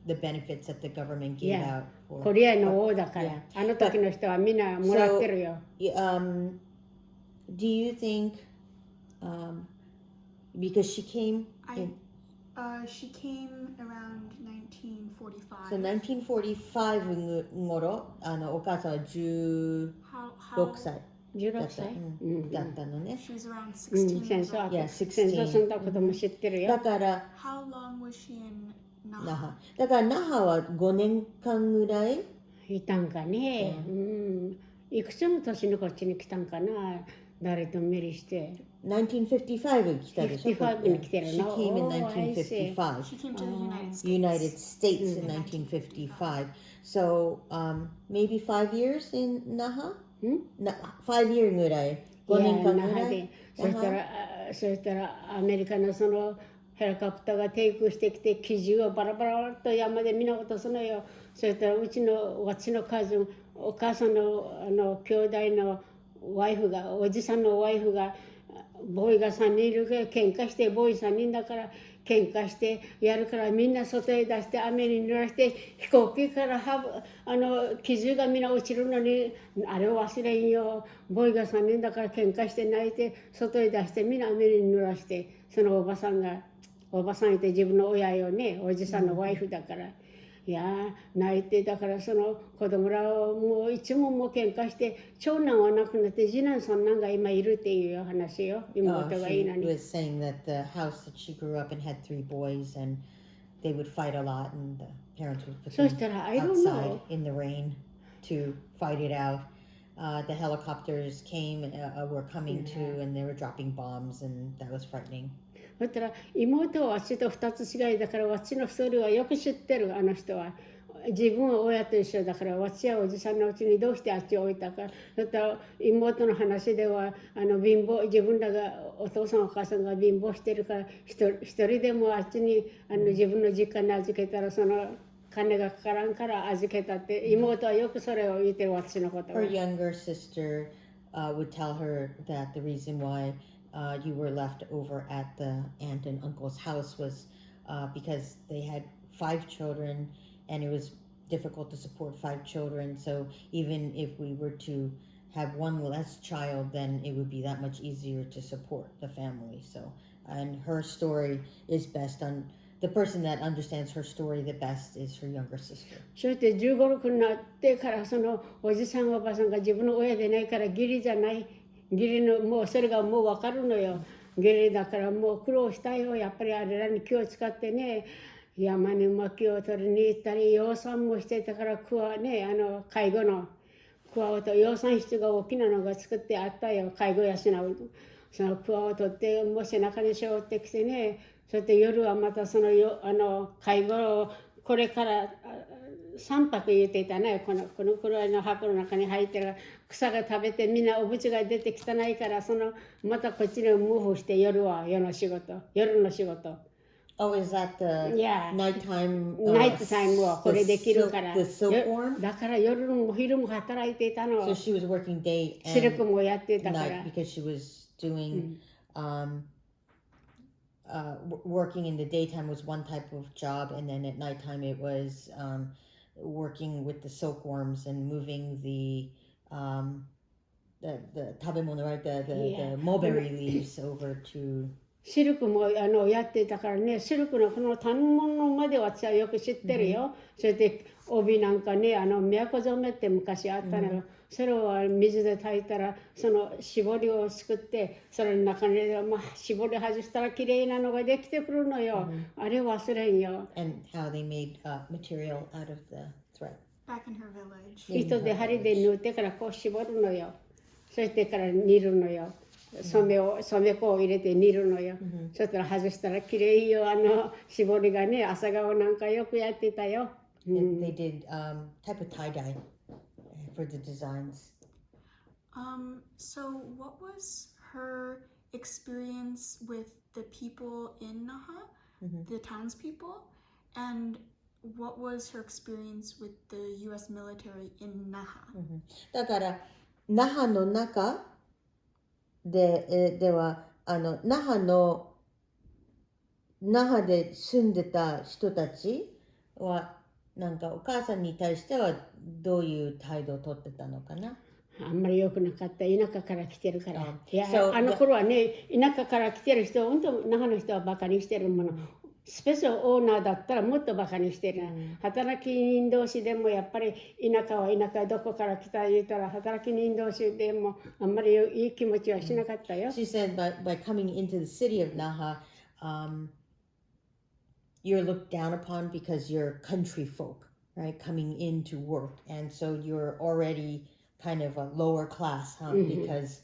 the benefits that the government gave out. コリアの王だから、時の人はみんなもらってるよ。Do you think, because she came in... She came around 1945. So 1945頃、お母さんは16 歳。16歳、だったのね。She was around 16 years old. Yeah, 戦争済んだことも知ってるよ。だから、How long was she in Naha? 那覇。だから那覇は5年間ぐらいいたんかね。いくつの年にこっちに来たんかな。誰とメリして。1955に来たでしょ。55に来てるの。She came in 1955. She came to the United States in 1955. So maybe 5 years in Naha? 5 years ぐらい。5年間ぐらい。そしたらアメリカのそのヘリコプターがテイクしてきて機銃をバラバラと山で見なことするのよ。そしたら私のお母さんの兄弟のワイフが、おじさんのワイフが、ボーイが3人いるから喧嘩して、ボーイ3人だから喧嘩してやるからみんな外へ出して雨に濡らして飛行機から機銃がみんな落ちるのにあれを忘れんよ。ボーイが3人だから喧嘩して泣いて外へ出してみんな雨に濡らして、そのおばさんいて自分の親よね、おじさんのワイフだから。いや泣いて、だからその子供らをもういつももう喧嘩して、長男は亡くなって次男三男が今いるっていう話よ。妹がいいのに。She was saying that the house that she grew up in had 3 boys and they would fight a lot and the parents would put them outside in the rain to fight it out. The helicopters came were coming too and they were dropping bombs and that was frightening. だったら妹は私と2つ違いだから、私のストーリーはよく知ってる。あの人は自分は親と一緒だから、私はおじさんのうちにどうしてあっち置いたか。だったら妹の話では貧乏、自分らがお父さんお母さんが貧乏してるから一人でもあっちに自分の実家に預けたらその金がかからんから預けたって、妹はよくそれを言ってる、私のことは。Her younger sister would tell her that the reason why you were left over at the aunt and uncle's house was because they had 5 children and it was difficult to support 5 children. So even if we were to have one less child, then it would be that much easier to support the family. So, and her story is best on the person that understands her story the best is her younger sister. そして15、6になってからそのおじさんおばさんが自分の親でないから義理じゃない。義理のもうそれがもう分かるのよ。義理だからもう苦労したよ。やっぱりあれらに気を使ってね、山に薪を取りに行ったり養蚕もしてたから、介護の桑をと養蚕室が大きなのが作ってあったよ。介護養うその桑を取ってもう背中に背負ってきてね、そして夜はまたその介護をこれから3泊言っていたね。このくらいの箱の中に入ってる草が食べてみんなおぶちが出てきたないから、またこっちにムーブして夜の仕事。Oh, is that the nighttime? Nighttime はこれできるから。 The silkworm? だから夜も昼も働いていたの。So she was working day シルク and もやってたから。 night because she was doing working in the daytime was one type of job, and then at nighttime it was working with the silkworms and moving the tabemono, right? The mulberry leaves over to. シルクもやってたからね、シルクのこの反物まで私はよく知ってるよ。それで帯なんかね、都染めって昔あったのよ。それを水で炊いたら、その絞りを作って、それの中に絞り外したら綺麗なのができてくるのよ。あれ忘れんよ。And how they made material out of the thread. Back in her village. 糸で針で縫ってからこう絞るのよ。そしてから煮るのよ。染め粉を入れて煮るのよ。そしたら外したら綺麗よ。絞りがね、朝顔なんかよくやってたよ。They did type of tie-dye for the designs. So what was her experience with the people in Naha, the townspeople, and what was her experience with the U.S. military in Naha? だから那覇の中では那覇で住んでた人たちはなんかお母さんに対してはどういう態度をとってたのかな。あんまり良くなかった。田舎から来てるから。いや、あの頃はね、田舎から来てる人、本当那覇の人はバカにしてるもの。スペースオーナーだったらもっとバカにしてるな、働き人同士でもやっぱり田舎は田舎どこから来た言うたら働き人同士でもあんまりいい気持ちはしなかったよ。She said by coming into the city of Naha, you're looked down upon because you're country folk, right? Coming in to work, and so you're already kind of a lower class, huh? Because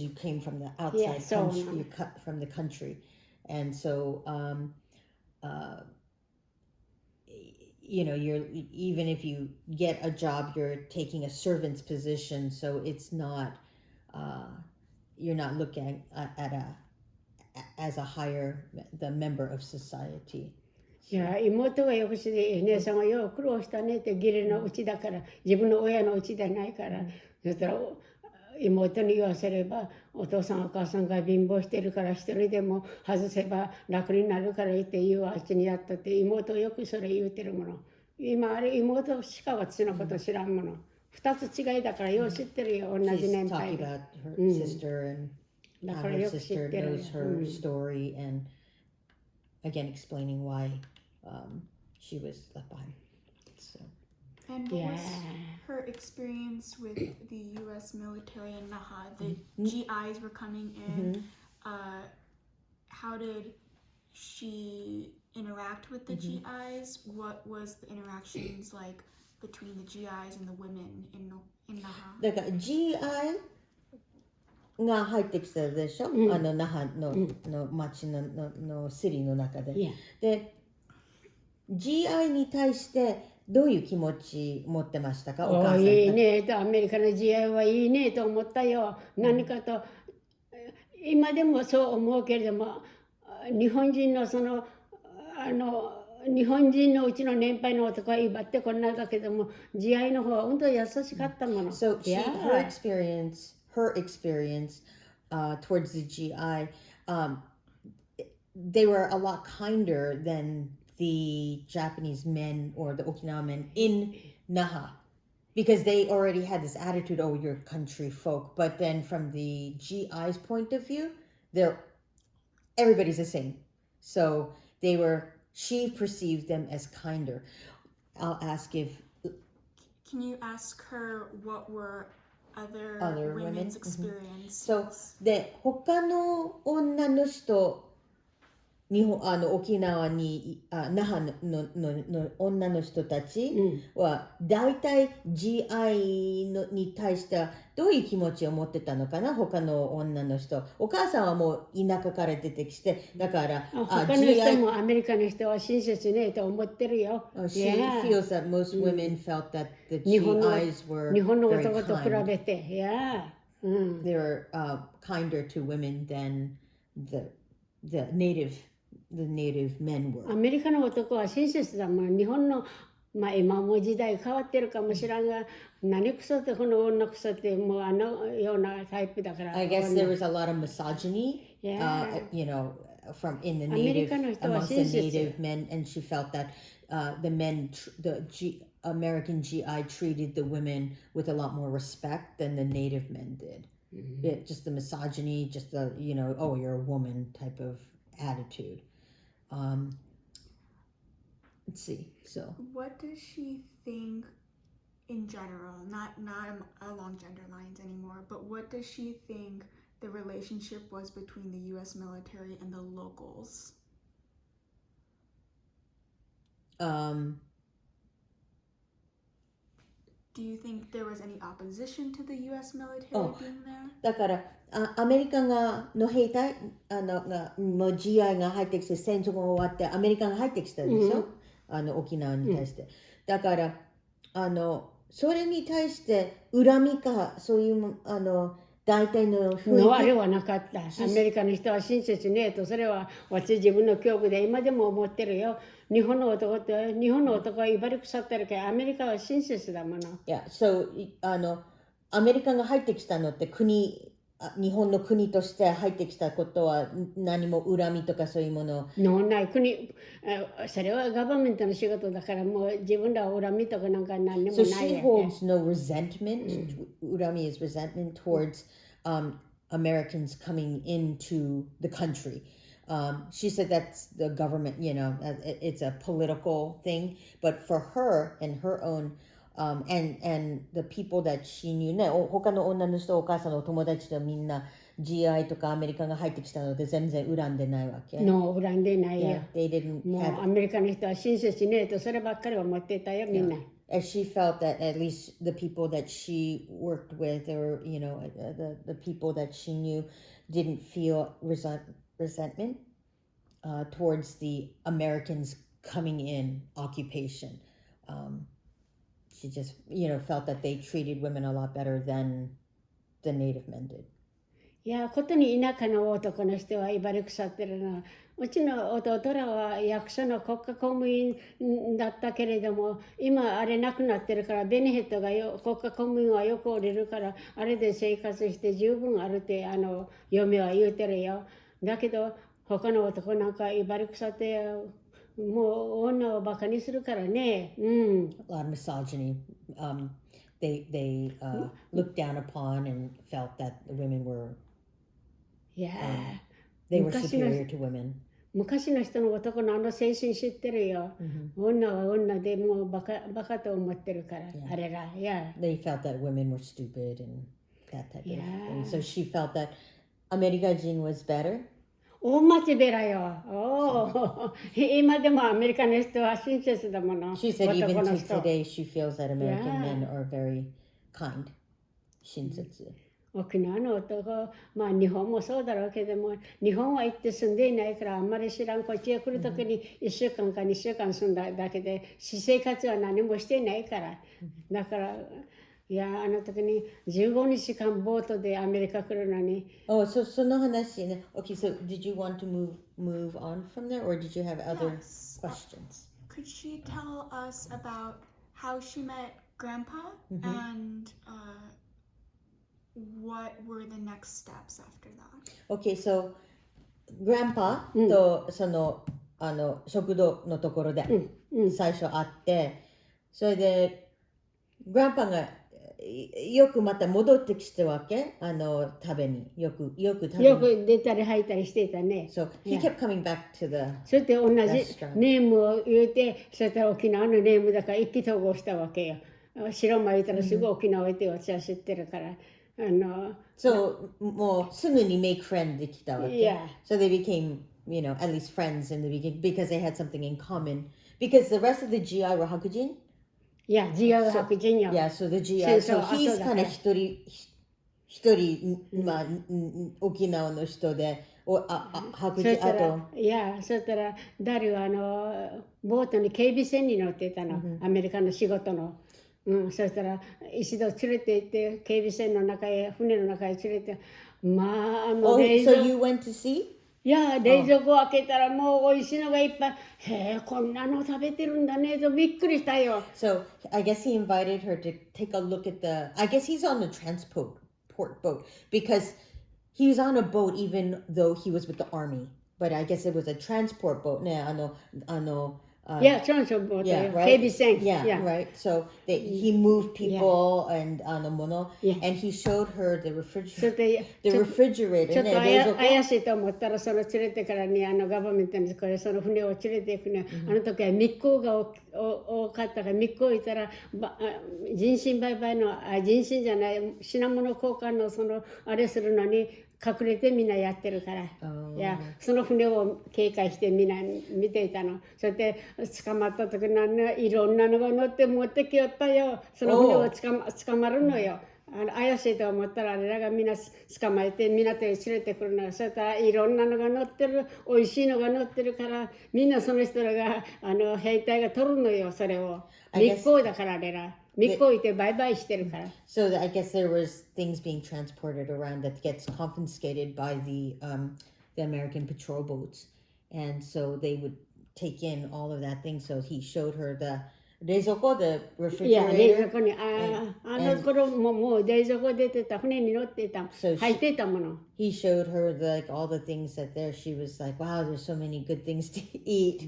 you came from the outside country, you cut from the country, and so you're even if you get a job, you're taking a servant's position, so it's not you're not looking as a higher the member of society. いや妹がよくして姉さんがよう苦労したねって義理のうちだから自分の親のうちじゃないから、そしたら妹に言わせればお父さんお母さんが貧乏してるから一人でも外せば楽になるから言って言うあっちにやったって妹よくそれ言うてるもの。今あれ妹しか私のこと知らんもの。二つ違いだからよう知ってるよ、同じ年配で。だからよく知ってる。Her sister knows her story and again explaining why she was left behind. So. And what was her experience with the U.S. military in Naha? The GIs were coming in. How did she interact with the GIs? What was the interactions like between the GIs and the women in Naha? だから GI が入ってきたでしょ、那覇の町のシティの中で。で、GI に対してどういう気持ち持ってましたか、お母さん。いいねと、アメリカの GI はいいねと思ったよ。何かと、今でもそう思うけれども、日本人の日本人のうちの年配の男は威張ってこんなだけども、GI の方は本当に優しかったもの。So her experience towards the GI, they were a lot kinder than the Japanese men or the Okinawa men in Naha, because they already had this attitude, oh, you're country folk. But then from the GI's point of view, everybody's the same. So she perceived them as kinder. I'll ask if... Can you ask her what were other women's experience? So, で、他の女の人、沖縄に那覇の女の人たちは大体 GI に対してはどういう気持ちを持ってたのかな、他の女の人。お母さんはもう田舎から出てきて、だから他の人もアメリカの人は親切ねと思ってるよ。She feels that most women felt that the GIs were 日本の very 男と比 kind. べて、They were kinder to women than the native men were. アメリカの男は親切だもん。日本の今も時代変わってるかもしらんが、何クソってこの女クソってもうあのようなタイプだから。I guess there was a lot of misogyny, from in the native amongst the native men, and she felt that American GI treated the women with a lot more respect than the native men did. Just the misogyny, just the oh, you're a woman type of attitude. Let's see. So, what does she think in general? Not along gender lines anymore, but what does she think the relationship was between the U.S. military and the locals? Do you think there was any opposition to the U.S. military being there? だからアメリカの兵隊の GI が入ってきて戦争が終わってアメリカが入ってきたでしょ、沖縄に対して、だからそれに対して恨みかそういう大体の雰囲気あれはなかった。アメリカの人は親切ねと、それは私自分の記憶で今でも思ってるよ。日本の男は威張り腐ってるけど、アメリカは親切だもの。Yeah, so アメリカが入ってきたのって日本の国として入ってきたことは何も恨みとかそういうものない国、それはガバメントの仕事だからもう自分らは恨みとかなんか何でもない。So she holds no resentment. 恨み is resentment towards Americans coming into the country. She said that's the government, it's a political thing. But for her and her own, and the people that she knew ね、他の女の人、お母さんのお友達とみんな GI とかアメリカが入ってきたので全然恨んでないわけ。の恨んでないよ。They didn't もうアメリカの人は親切ねえとそればっかり思ってたよ、みんな。And she felt that at least the people that she worked with, or the people that she knew, didn't feel resentment towards the Americans coming in occupation. She just felt that they treated women a lot better than the native men did. いや、ことに田舎の男の人は威張り腐ってるのは、うちの弟らは役所の国家公務員だったけれども、今あれなくなってるからベネヘットが国家公務員はよく降りるからあれで生活して十分あるって嫁は言うてるよ。だけど他の男なんか威張り腐ってもう女をバカにするからね。A lot of misogyny. They looked down upon and felt that the women were they were superior to women. 昔の人の男の精神知ってるよ。女は女でもうバカと思ってるから、あれら。They felt that women were stupid and that type of thing. So she felt that アメリカ人 was better. 大町べらよ。今でもアメリカの人は親切だもの。She said even to today she feels that American men are very kind. 親切。沖縄の男、まあ日本もそうだろうけども、日本は行って住んでいないからあんまり知らん。こっちへ来るときに1週間か2週間住んだだけで、私生活は何もしていないから。だから、いや、あの時に15日間ボートでアメリカ来るのに。Oh, so その話ね。Okay, so did you want to move on from there, or did you have other questions? Could she tell us about how she met Grandpa and what were the next steps after that? Okay, so Grandpa とその食堂のところで最初会って、それで Grandpa がよくまた戻ってきたわけ、食べによく食べに。よく出たり入ったりしていたね。So he kept coming back to the そうやって同じネームを言うて、そうやって沖縄のネームだから一気統合したわけよ。白間言ったらすぐ沖縄行って私は知ってるから。So もうすぐに make friend できたわけ。So they became, at least friends in the beginning because they had something in common. Because the rest of the GI were 白人? GI は白人よ。Yeah, so the GI, so he's kind of 一人、まあ、沖縄の人で、白人、あと。そしたら、ダリはボートに警備船に乗ってたの、アメリカの仕事の。そしたら一度連れて行って警備船の中へ船の中へ連れてまあ冷蔵庫 So you went to see? いや冷蔵庫開けたらもう美味しいのがいっぱいへえこんなの食べてるんだねとびっくりしたよ So I guess he invited her to take a look at the I guess he's on the transport boat because he was on a boat even though he was with the army but I guess it was a transport boat ねtransport boat 警備船 right so he moved people and mono and he showed her the refrigerator ちょっと怪しいと思ったらその連れてからにガバメントにこれその船を連れていくね、あの時は密航が多かったから密航いたら人身売買の人身じゃない品物交換のそのあれするのに隠れてみんなやってるから、その船を警戒してみんな見ていたの。そして捕まった時にいろんなのが乗って持ってきよったよ。その船を捕まるのよ。怪しいと思ったらあれらがみんな捕まえて港へ連れてくるのよ。そしたらいろんなのが乗ってる、おいしいのが乗ってるからみんなその人らが兵隊が取るのよ、それを。密航だからあれら。密航いてバイバイしてるから。So I guess there was things being transported around that gets confiscated by the American patrol boats. And so they would take in all of that thing. So he showed her the 冷蔵庫 the refrigerator. 冷蔵庫にの頃もう冷蔵庫出てた船に乗ってた。入ってたもの。He showed her all the things that there. She was like, wow, there's so many good things to eat.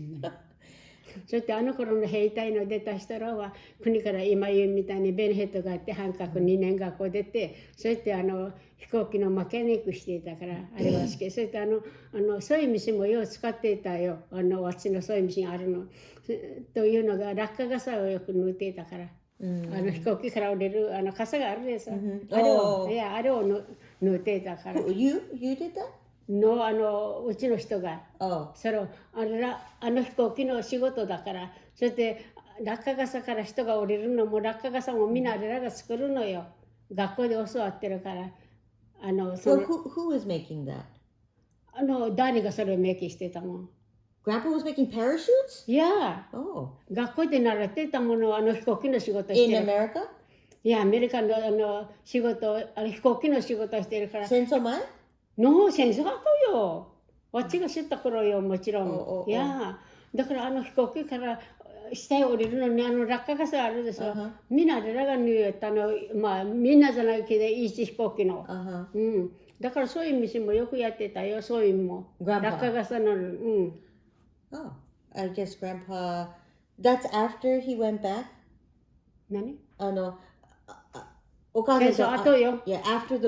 そして頃の兵隊の出た人らは国から今言うみたいにベネヘットがあって半角2年学校出てそうやって飛行機のメカニックしていたから、あれは好き。それとソイミシンもよう使っていたよ。私のソイミシンあるの。というのが、落下傘をよく縫っていたから。飛行機から降りる傘があるでしょ。あれを縫っていたから。You did that? うちの人が。それを飛行機の仕事だから。そして落下傘から人が降りるのも落下傘もみんなあれらが作るのよ。学校で教わってるから。who was making that? 誰がそれをメイキしてたもん。Grandpa was making parachutes? Yeah. 学校で習ってたものを飛行機の仕事してる。In America? いや、アメリカの仕事、飛行機の仕事してるから。戦争前？戦争後よ。わっちが知った頃よ、もちろん。いや、だから飛行機から下へ降りるのに落下傘あるでしょ。みんなでらが縫えたの、まあみんなじゃないけど、一飛行機の。だからそういう店もよくやってたよ、そういうも。落下傘の。Oh, I guess Grandpa. That's after he went back. 何？お母さん。戦争後よ。Yeah, after the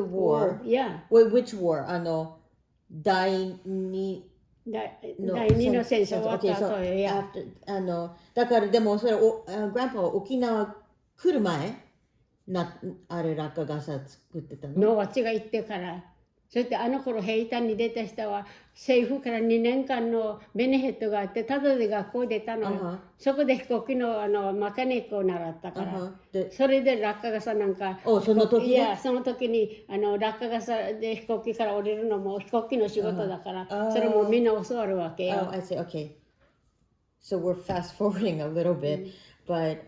war. Yeah. Which war? 第二の戦争終わった後よ。Yeah. だからでもそれGrandpa は沖縄来る前あれ落下傘作ってたの？わっちが行ってから。そして頃兵隊に出た人は政府から2年間のベネフィットがあってただで学校出たの。そこで飛行機のメカニックを習ったから。それで落下傘なんか。その時？いや、その時に落下傘で飛行機から降りるのも飛行機の仕事だから、それもみんな教わるわけよ。I see. Okay. So we're fast forwarding a little bit, but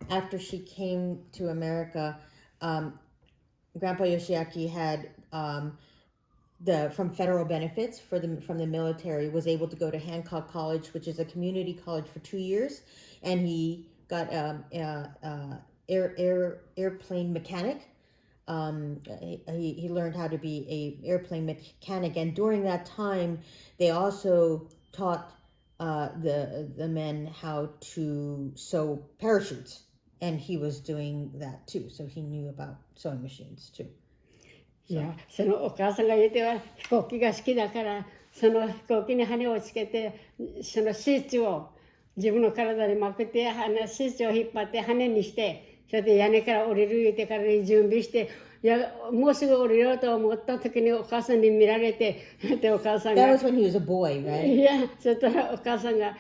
after she came to America, Grandpa Yoshiaki had from federal benefits from the military, was able to go to Hancock College, which is a community college, for 2 years, and he got airplane mechanic. He learned how to be a airplane mechanic, and during that time, they also taught the men how to sew parachutes, and he was doing that too. So he knew about sewing machines too. いや、そのお母さんが言っては飛行機が好きだからその飛行機に羽をつけてそのシーツを自分の体に巻くてシーツを引っ張って羽にしてそれで屋根から降りる言ってからに準備していやもうすぐ降りようと思った時にお母さんに見られてでお母さんが That was when he was a boy, right? いやそしたらお母さんが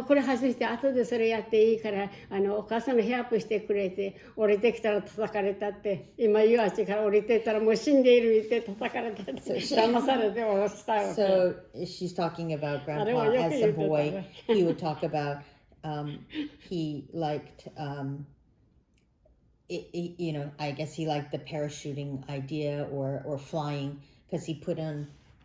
これ外して後でそれやっていいからお母さんのヘアアップしてくれて降りてきたら叩かれたって今言うあっちから降りてたらもう死んでいるって叩かれたって騙されて下ろしたわけ。So she's talking about Grandpa as a boy. He would talk about he liked I guess he liked the parachuting idea or flying because he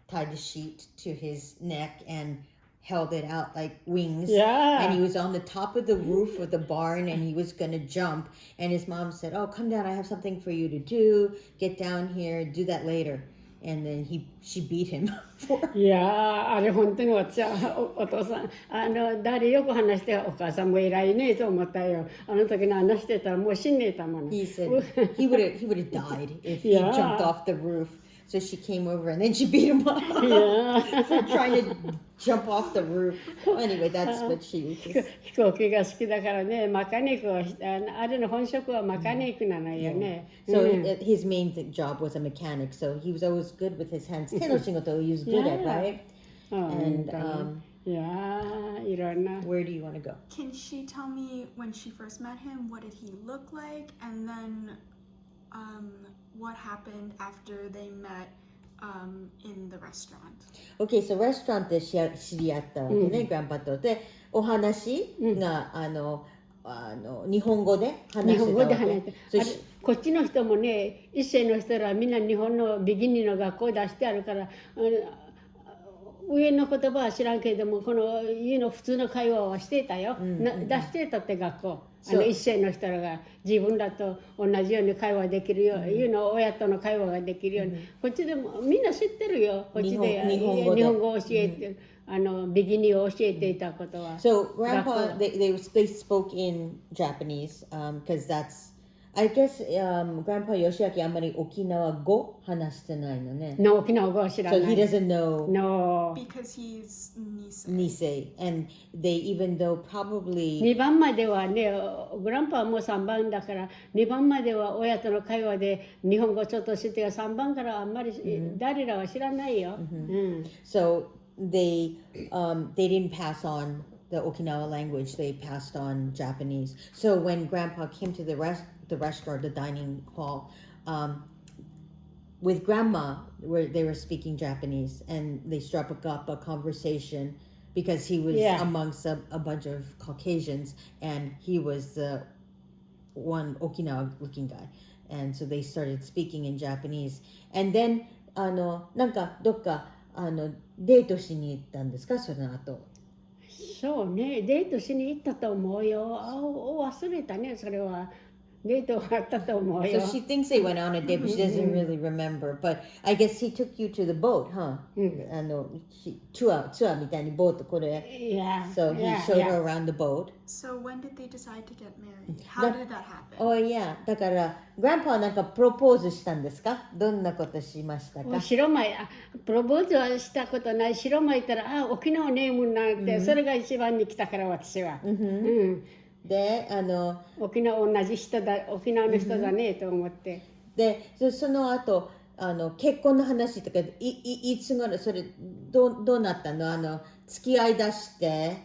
tied a sheet to his neck and held it out like wings. Yeah. And he was on the top of the roof of the barn and he was going to jump. And his mom said, oh, come down. I have something for you to do. Get down here. Do that later. And then she beat him for it. いやあれ本当に私は お父さん誰よく話してお母さんも偉いねと思ったよ。時の話してたらもう死んでいたもの。He said he would have died if he jumped off the roof. So she came over and then she beat him up for trying to jump off the roof. Anyway, that's what she was. 飛行機が好きだからね、メカニックはあれの本職はメカニックなのよね。So his main job was a mechanic. So he was always good with his hands. 手の仕事 he was good at, right? And where do you want to go? Can she tell me when she first met him, what did he look like? And then what happened after they met in the restaurant? Okay, so restaurant で知り合ったわけね、グランパと。で、お話が、日本語で話してたわけ。こっちの人もね、一世の人らみんな日本のビギニの学校出してあるから、上の言葉は知らんけれども、この家の普通の会話はしてたよ。出してたって学校。一世の人らが自分らと同じように会話できるように、親との会話ができるように、こっちでもみんな知ってるよ。こっちで日本語を教えて、ビギニを教えていたことは。So grandpa, they spoke in Japanese because that's I guess Grandpa Yoshiaki あんまり沖縄語話してないのね。の沖縄語は知らな So い。 he doesn't know No. Because he's Nisei. Nisei. And they, even though probably 2番まではね、グランパはもう3番だから、2番までは親との会話で日本語ちょっと知って、3番からあんまり誰らは知らないよ。So they didn't pass on the Okinawa language. They passed on Japanese. So when Grandpa came to the restaurant, the dining hall, with Grandma, where they were speaking Japanese, and they struck up a conversation because he was amongst a bunch of Caucasians, and he was the one Okinawa-looking guy, and so they started speaking in Japanese. And then なんかどっかデートしに行ったんですか、その後。そうね、デートしに行ったと思うよ。忘れたね、それは。デートがあったと思うよ。 So she thinks they went on a date, but she doesn't really remember. But I guess he took you to the boat, huh? ツアーみたいにボートこれ。Yeah. So he showed her around the boat. So when did they decide to get married? How did that happen? Oh yeah. だから、Grandpa はなんかプロポーズしたんですか？どんなことしましたか？白米、プロポーズはしたことない。白米言ったら、沖縄ネームになって、それが一番に来たから私は。で、沖縄同じ人だ、沖縄の人だねと思って。で、その後、結婚の話とか、いつ頃、それ、どうなったの？付き合い出して、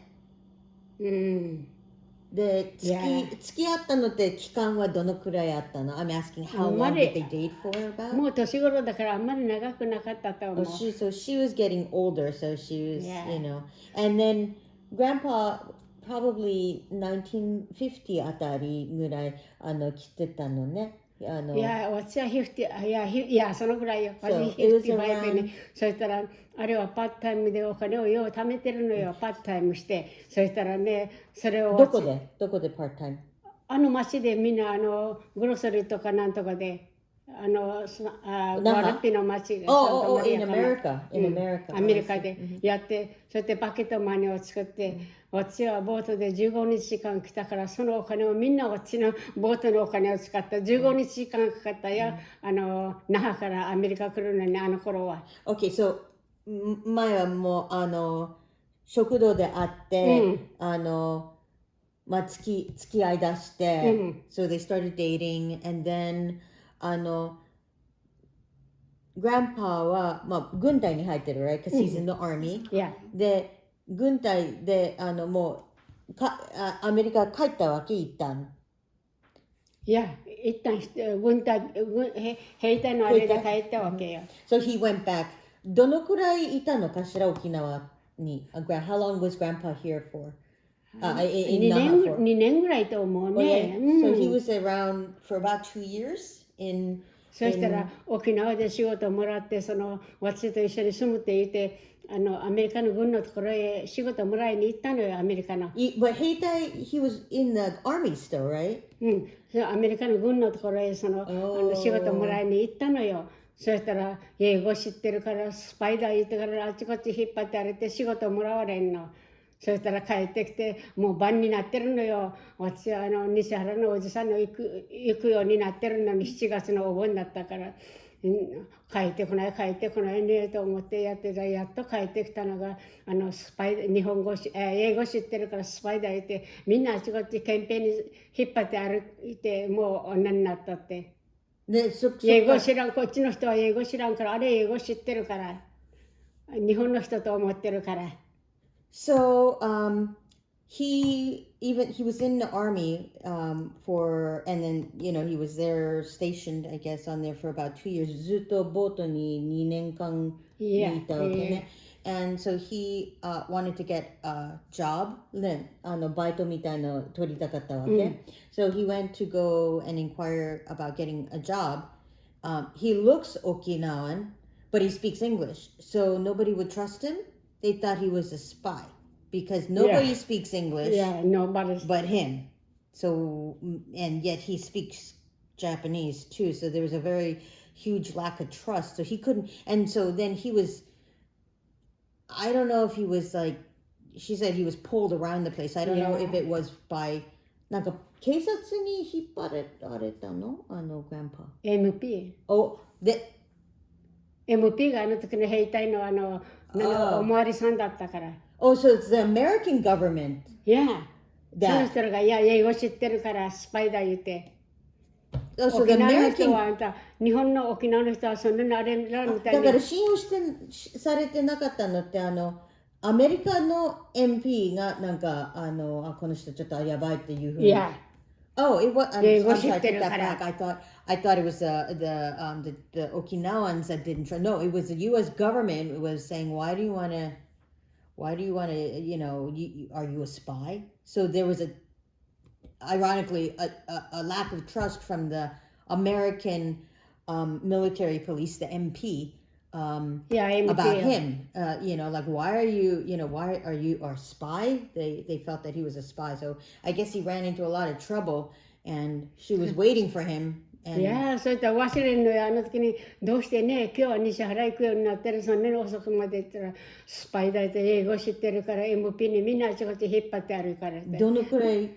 で、付き合ったのって期間はどのくらいあったの？ I'm asking how long did they date for about? もう年頃だからあんまり長くなかったと思う。So she was getting older, so she was, you know. And then Grandpa probably 1950あたりぐらい来てたのね。いや、私は50、いや、そのぐらいよ。私55でね。そしたら、あれはパートタイムでお金をよう貯めてるのよ。パートタイムして。そしたらね、それを。どこでパートタイム？町でみんな、グロソリーとかなんとかで、ワルピの町が。in America. In America. アメリカでやって、そしてバケットマネーを作って、私はボートで15日間来たから、そのお金をみんな私のボートのお金を使った。15日間かかったよ。那覇からアメリカ来るのに、あの頃は。Okay, so 前はもう食堂で会って、まあ付き合い出して、so they started dating, and then Grandpa は、まあ、軍隊に入ってる、right? Because he's in the army. で、軍隊でもうアメリカ帰ったわけ一旦。いや、一旦兵隊のあれで帰ったわけよ。So he went back. どのくらいいたのかしら、沖縄に。How long was Grandpa here for? In Naha for? 2年ぐらいと思うね。So he was around for about 2 years in. そしたら沖縄で仕事をもらって、私と一緒に住むって言って、アメリカの軍のところへ仕事をもらいに行ったのよ、アメリカの。But he was in the army still, right? アメリカの軍のところへ仕事をもらいに行ったのよ。そしたら、英語知ってるから、スパイダー言ってからあちこち引っ張ってあれて仕事をもらわれんの。そしたら帰ってきて、もう晩になってるのよ。私は西原のおじさんの行くようになってるのに、7月のお盆だったから、帰ってこないねと思ってやってたら、やっと帰ってきたのが、英語知ってるからスパイダー言って、みんなあちこち憲兵に引っ張って歩いて、もう女になったって。英語知らん、こっちの人は英語知らんから、あれ英語知ってるから、日本の人と思ってるから。So he was in the army and then he was there stationed, I guess, on there for about 2 years. ずっとボートに2年間いたわけね。And so he wanted to get a job. バイトみたいなの取りたかったわけ。So he went to go and inquire about getting a job. He looks Okinawan, but he speaks English. So nobody would trust him. They thought he was a spy because nobody speaks English but him. So, and yet he speaks Japanese too. So there was a very huge lack of trust. So he couldn't, and so then he was, I don't know if he was like, she said he was pulled around the place. I don't know if it was by, なんか警察に引っ張られたのgrandpa。MP。で、MP があの時の兵隊のおまわりさんだったから。Oh, so it's the American government. いや、その人らが、いや、英語知ってるからスパイだ言って。Oh, so 沖 the 縄の人 American... はあんた、日本の沖縄の人はそんなのあれらみたいに。だから信用されてなかったのってアメリカの MP がなんかこの人ちょっとやばいっていうふうに。いや。Oh, it was. I'm sorry, I take that から。 back. I thought it was the Okinawans that didn't trust. No, it was the U.S. government. It was saying, why do you want to, are you a spy? So there was ironically, a lack of trust from the American military police, the MP, about him. Like, why are you a spy? They felt that he was a spy. So I guess he ran into a lot of trouble, and she was waiting for him. いやそういった忘れるのよ。あの時にどうしてね、今日は西原行くようになってる、そんなに遅くまで行ったらスパイだって英語知ってるから MP にみんなあちこち引っ張ってあるからって。どのくらい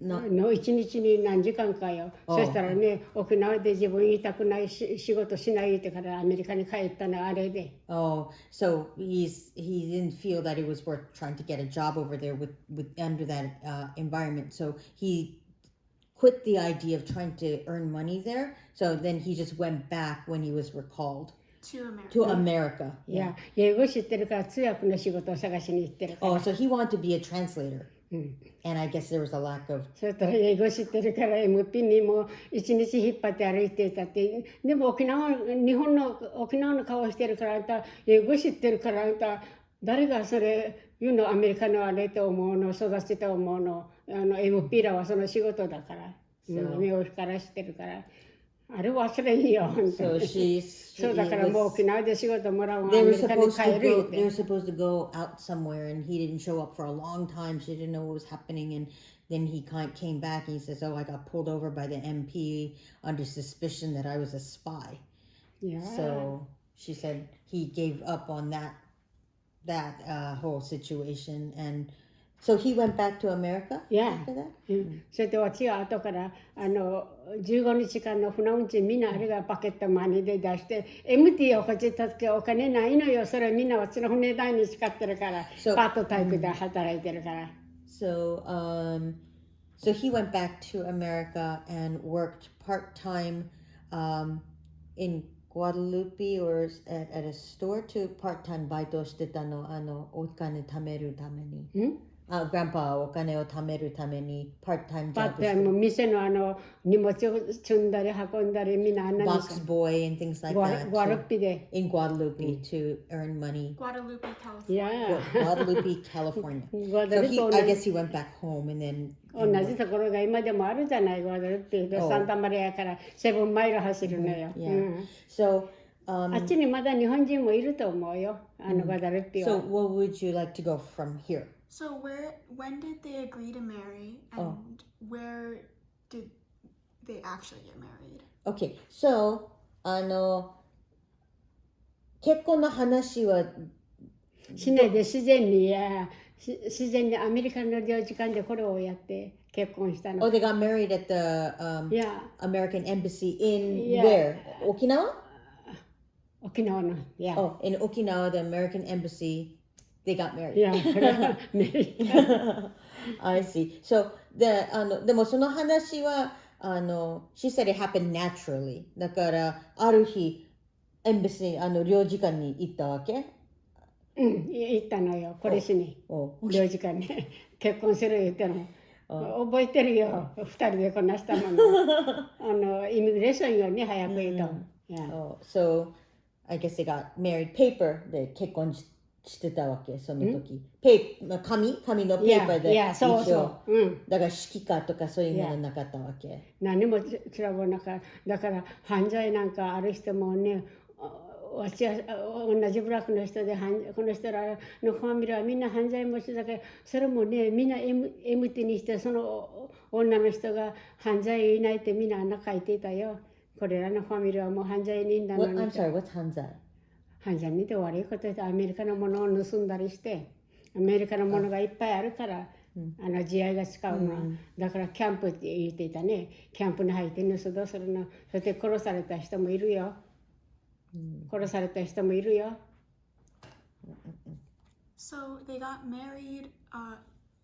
の一日に何時間かよ。そしたらね、沖縄で自分言いたくない仕事しないってからアメリカに帰ったのあれで。Oh, so he didn't feel that it was worth trying to get a job over there with under that environment. So he quit the idea of trying to earn money there. So then he just went back when he was recalled to America. Yeah. 英語知ってるから通訳の仕事を探しに行ってるから。Oh, so he wanted to be a translator. And I guess there was a lack of... そしたら英語知ってるから MP にも一日引っ張って歩いてたって。でも沖縄の顔してるからあんた英語知ってるからあんた誰がそれ言うのアメリカのあれと思うの育てた思うのMP らはその仕事だから。目を光らしてるから。あれ忘れんよ。そうだからもう沖縄で仕事もらうのアメリカに帰るって。They were supposed to go out somewhere and he didn't show up for a long time. She didn't know what was happening, and then he came back and he says, "Oh, I got pulled over by the MP under suspicion that I was a spy." Yeah. So she said he gave up on that whole situation, and so he went back to America after that? それで私は後から15日間の船運賃みんなあれがパケットマネーで出して MT をこっち助けお金ないのよ。それみんな私の船代に使ってるから、パートタイプで働いてるから。So he went back to America and worked part-time in Guadalupe or at a store to part-time バイトしてたのお金貯めるために。Grandpa お金を貯めるために part-time job してる。店の荷物を積んだり運んだりみんなあんなに box boy and things like that. Guadalupe in Guadalupe to earn money. Guadalupe, California. Yeah. Guadalupe, California. So I guess he went back home and then 同じところが今でもあるじゃない。Guadalupe サンタマリアから7マイル走るのよ。So あっちにまだ日本人もいると思うよ。Guadalupe は。So what would you like to go from here? So when did they agree to marry, and where did they actually get married? Okay, so 結婚の話はしないで自然にアメリカの領事館でこれをやって結婚したの。Oh, they got married at the American embassy in where? Okinawa? 沖縄の。Oh, in Okinawa, the American embassy.They got married. Yeah. I see. So でもその話はshe said it happened naturally. だからある日エンバシー領事館に行ったわけ？行ったのよ。これしに領事館に結婚する言っての。覚えてるよ。2人でこなしたもの。イミグレーションより早く言うと。So I guess they got married paper で結婚してたわけその時。紙のペーパーで一応。だから指揮科とかそういうものなかったわけ。何も調べなかった。だから犯罪なんかある人もね、私は同じブラックの人でこの人らのファミリーはみんな犯罪持ちだからそれもねみんな MT にしてその女の人が犯罪いないってみんな書いていたよ。これらのファミリーはもう犯罪人だのに。I'm sorry, what's 犯罪？犯罪にて悪いことでアメリカのものを盗んだりしてアメリカのものがいっぱいあるから自愛が使うのは、だからキャンプって言っていたね。キャンプに入って盗どうするの。そして殺された人もいるよ。殺された人もいるよ。So they got married.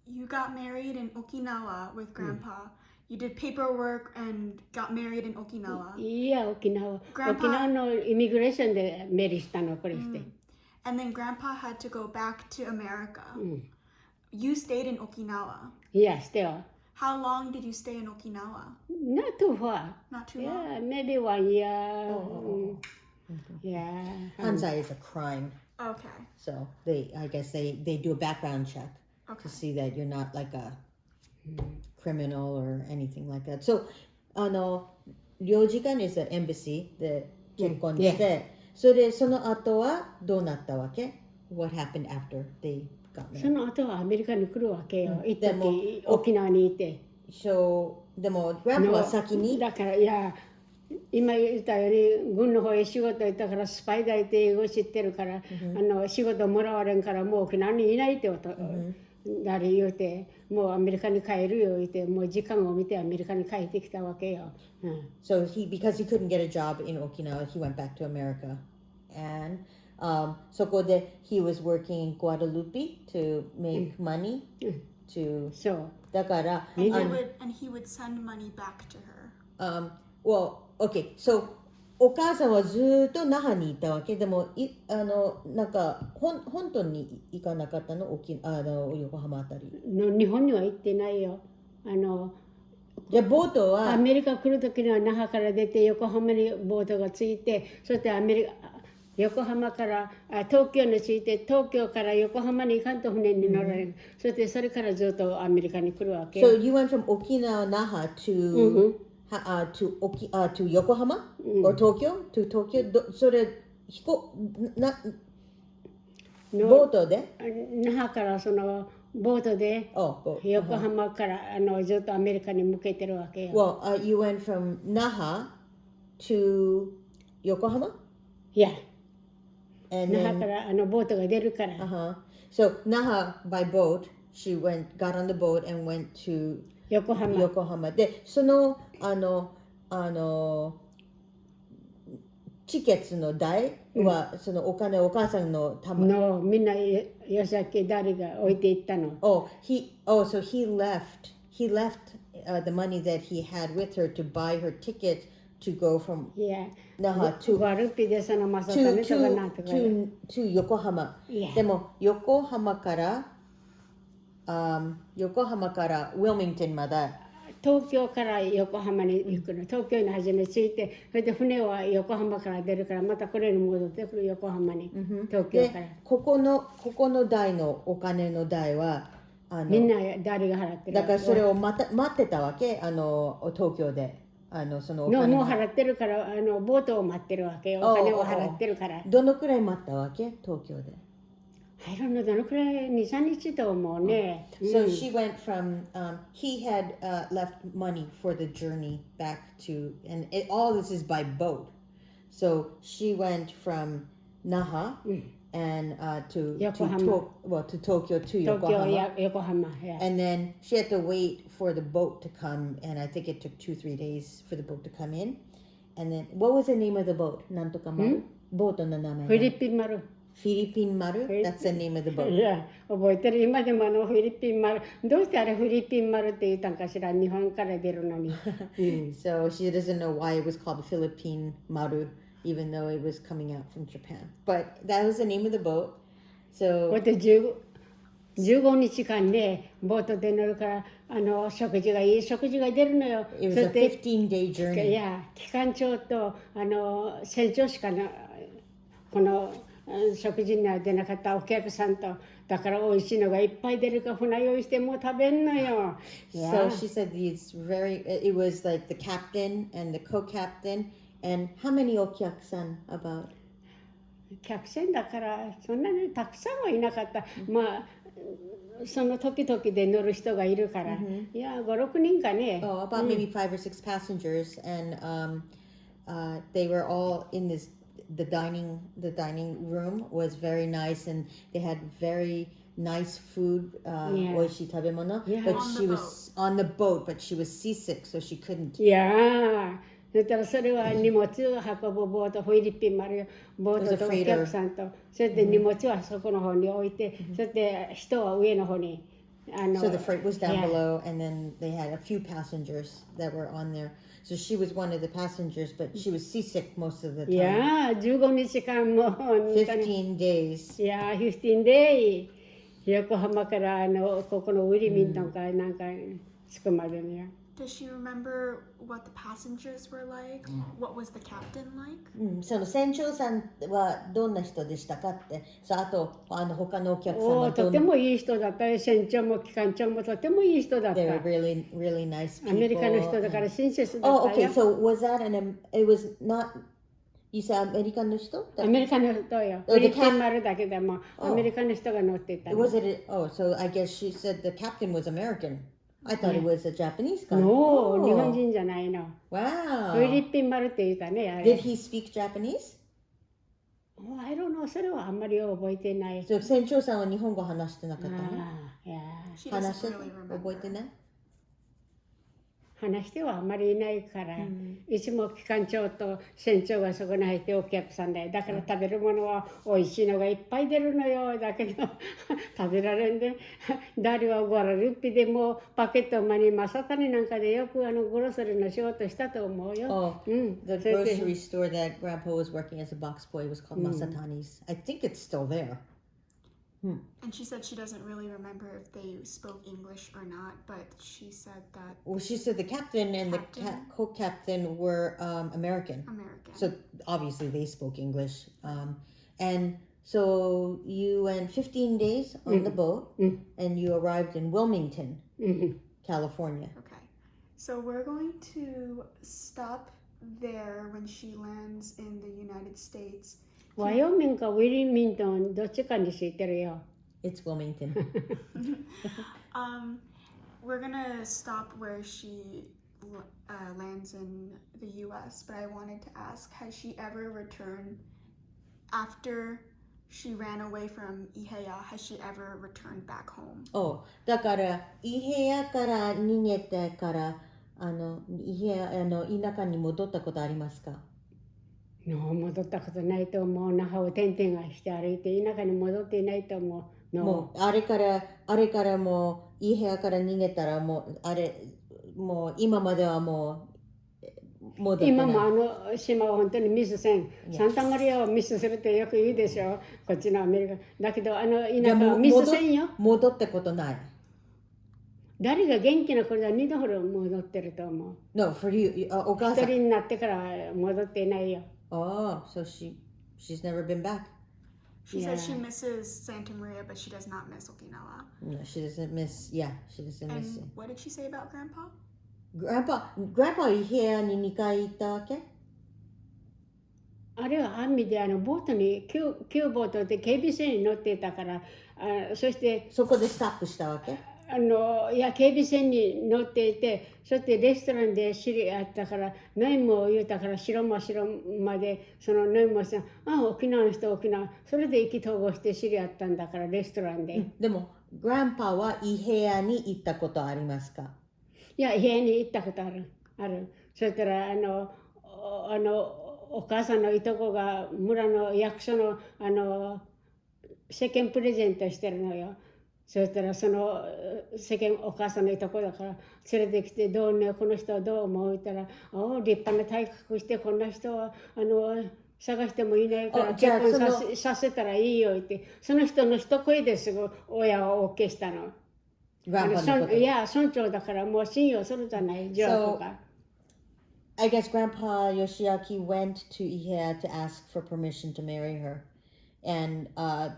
You got married in Okinawa with Grandpa. You did paperwork and got married in Okinawa. いや、沖縄のイミグレーションでメリーしたの、これして。And then Grandpa had to go back to America. You stayed in Okinawa. Yeah, still. How long did you stay in Okinawa? Not too far. Not too long. Yeah, maybe 1 year. Yeah. Hanzai is a crime. Okay. So I guess they do a background check to see that you're not like a criminal or anything like that. So, 領事館 is an embassy で結婚して、それでその後はどうなったわけ？ What happened after they got married? その後はアメリカに来るわけよ。行った時沖縄にいて。So でも Grandpa は先に。だからいや。今言ったように軍の方へ仕事行ったからスパイ大って英語知ってるから、仕事もらわれんからもう沖縄にいないってこと、誰言うてもうアメリカに帰るよ言ってもう時間を見てアメリカに帰ってきたわけよ。So because he couldn't get a job in Okinawa, he went back to America, and そこで he was working in Guadalupe to make money to. そう。だから And he would send money back to her. Well, okay, so お母さんはずっと那覇にいたわけでもなんか本当に行かなかったの横浜あたり日本には行ってないよ。じゃあボートはアメリカ来る時には那覇から出て横浜にボートが着いて、そして横浜から東京に着いて東京から横浜に行かんと船に乗られる、そしてそれからずっとアメリカに来るわけ。So you went from Okinawa, Naha to Yokohama or Tokyo to Tokyo? それボートで那覇からそのボートで横浜からずっとアメリカに向けてるわけよ。Well, you went from Naha to Yokohama? Yeah. And 那覇からボートが出るから。So Naha by boat, she got on the boat and went to 横浜でそのチケットの代は、そのお金お母さんのたまのみんな吉崎誰が置いていったの。So he left the money that he had with her to buy her ticket to go from Naha to ワルピでそのマサタネとかなんとか to 横浜。でも横浜からウィルミントンまで東京から横浜に行くの。東京に初め着いて、それで船は横浜から出るからまたこれに戻ってくる横浜に、東京から。ここの代のお金の代はみんな誰が払ってる。だからそれを待ってたわけ東京でそのお金もう払ってるからボートを待ってるわけよ。お金を払ってるから。どのくらい待ったわけ東京で。I don't know どのくらい2、3日と思うね。So she went from he had left money for the journey back to and all this is by boat. So she went from Naha and to Tokyo to Yokohama. And then she had to wait for the boat to come, and I think it took 2-3 days for the boat to come in. And then what was the name of the boat? なんとか丸。ボートの名前。フィリピン丸。フィリピン丸 That's the name of the boat. いや、覚えてる。今でもフィリピン丸。どうしてあれフィリピン丸って言ったんかしら。日本から出るのに。So she doesn't know why it was called Philippine Maru, even though it was coming out from Japan. But that was the name of the boat. So こうやって15日間でボートで乗るから食事がいい食事が出るのよ。It was a 15-day journey. いや、機関長と船長しかこの食事には出なかったお客さんとだから美味しいのがいっぱい出るから船用意してもう食べんのよ。So she said it was like the captain and the co-captain and how many お客さん about? 客船だからそんなにたくさんはいなかった。まあその時々で乗る人がいるから、いや5、6人かね。About maybe 5 or 6 passengers, and they were all in the dining room was very nice, and they had very nice food, 美味しい食べ物. Yeah. But On she the was on the boat, but she was seasick, so she couldn't. いやー、だったらそれは荷物を運ぶボート、フィリピンまでボートとお客さんと、それで荷物はそこの方に置いて、それで人は上の方に。So the freight was down below, and then they had a few passengers that were on there. So she was one of the passengers, but she was seasick most of the time. いやー、15日間も15 days. いやー、15 days。横浜からここのウィリミントンからなんか着くまでに。Does she remember what the passengers were like? What was the captain like? その船長さんはどんな人でしたかって。あと他のお客様はとてもいい人だった。船長も機関長もとてもいい人だった。They were really, really nice people. アメリカの人だから親切だった Oh, よ。okay. So was that it was not, you said アメリカの人？アメリカの人よ。フィリピン丸だけでもアメリカの人が乗っていた。Was it? Oh, so I guess she said the captain was American. I thought it was a Japanese guy. No, 日本人じゃないの。Wow. フィリピン丸って言ったね、あれ。 Did he speak Japanese? Oh, I don't know. それはあんまり覚えてない。So 船長さんは日本語話してなかったの？いや She 話 doesn't して really remember. 覚えてない？話してはあんまりいないから、いつも機関長と船長がそこに入ってお客さんで、だから食べるものは美味しいのがいっぱい出るのよ。だけど食べられんで、誰はゴラルッピでもパケットマニマサタニなんかでよくグロスリーの仕事したと思うよ。Oh, the grocery store that Grandpa was working as a box boy was called Masatani's. I think it's still there. And she said she doesn't really remember if they spoke English or not, but she said that Well, she said the captain and the co-captain were American. So obviously they spoke English. And so you went 15 days on the boat, and you arrived in Wilmington, California. Okay. So we're going to stop there when she lands in the United States. ワイオミングかウィリミントンどっちかに知ってるよ。It's Wilmington. We're gonna stop where she lands in the U.S., but I wanted to ask, has she ever returned after she ran away from Iheya? Has she ever returned back home? Oh, だからIheyaから逃げてからIheya田舎に戻ったことありますか？戻ったことないと思う。那覇を転々がして歩いて田舎に戻っていないと思う。もうあれからもういい部屋から逃げたらもう今まではもう戻ってない。今も島は本当にミスせん。サンタマリアをミスするってよく言うでしょ。こっちのアメリカ。だけど田舎はミスせんよ。戻ったことない。誰が元気な子だ2度ほど戻ってると思う。No, for you. お母さん。一人になってから戻っていないよ。Oh, so she's never been back. She says she misses Santa Maria, but she does not miss Okinawa. No, she doesn't miss. Yeah, she doesn't miss it. And what did she say about Grandpa? Grandpa イヘアに2回行ったわけ？あれはアンミでボートに旧ボートで警備船に乗っていたから、そしてそこでスタップしたわけ？いや警備船に乗っていて、そしてレストランで知り合ったから、ノイも言うたから白間でそのノイもさん、沖縄の人沖縄、それで意気投合して知り合ったんだからレストランで。でもグランパはイヘアに行ったことありますか？いや、イヘアに行ったことある。そしたらお母さんのいとこが村の役所の世間プレゼントしてるのよ。そしたらその世間お母さんのいとこだから連れてきて、どうねこの人はどう思う？言ったら、立派な体格してこんな人は探してもいないから結婚させたらいいよって、その人の一声ですぐ親は OK したの。いや村長だからもう信用するじゃない情報が。I guess Grandpa Yoshiaki went to Iheya to ask for permission to marry her, and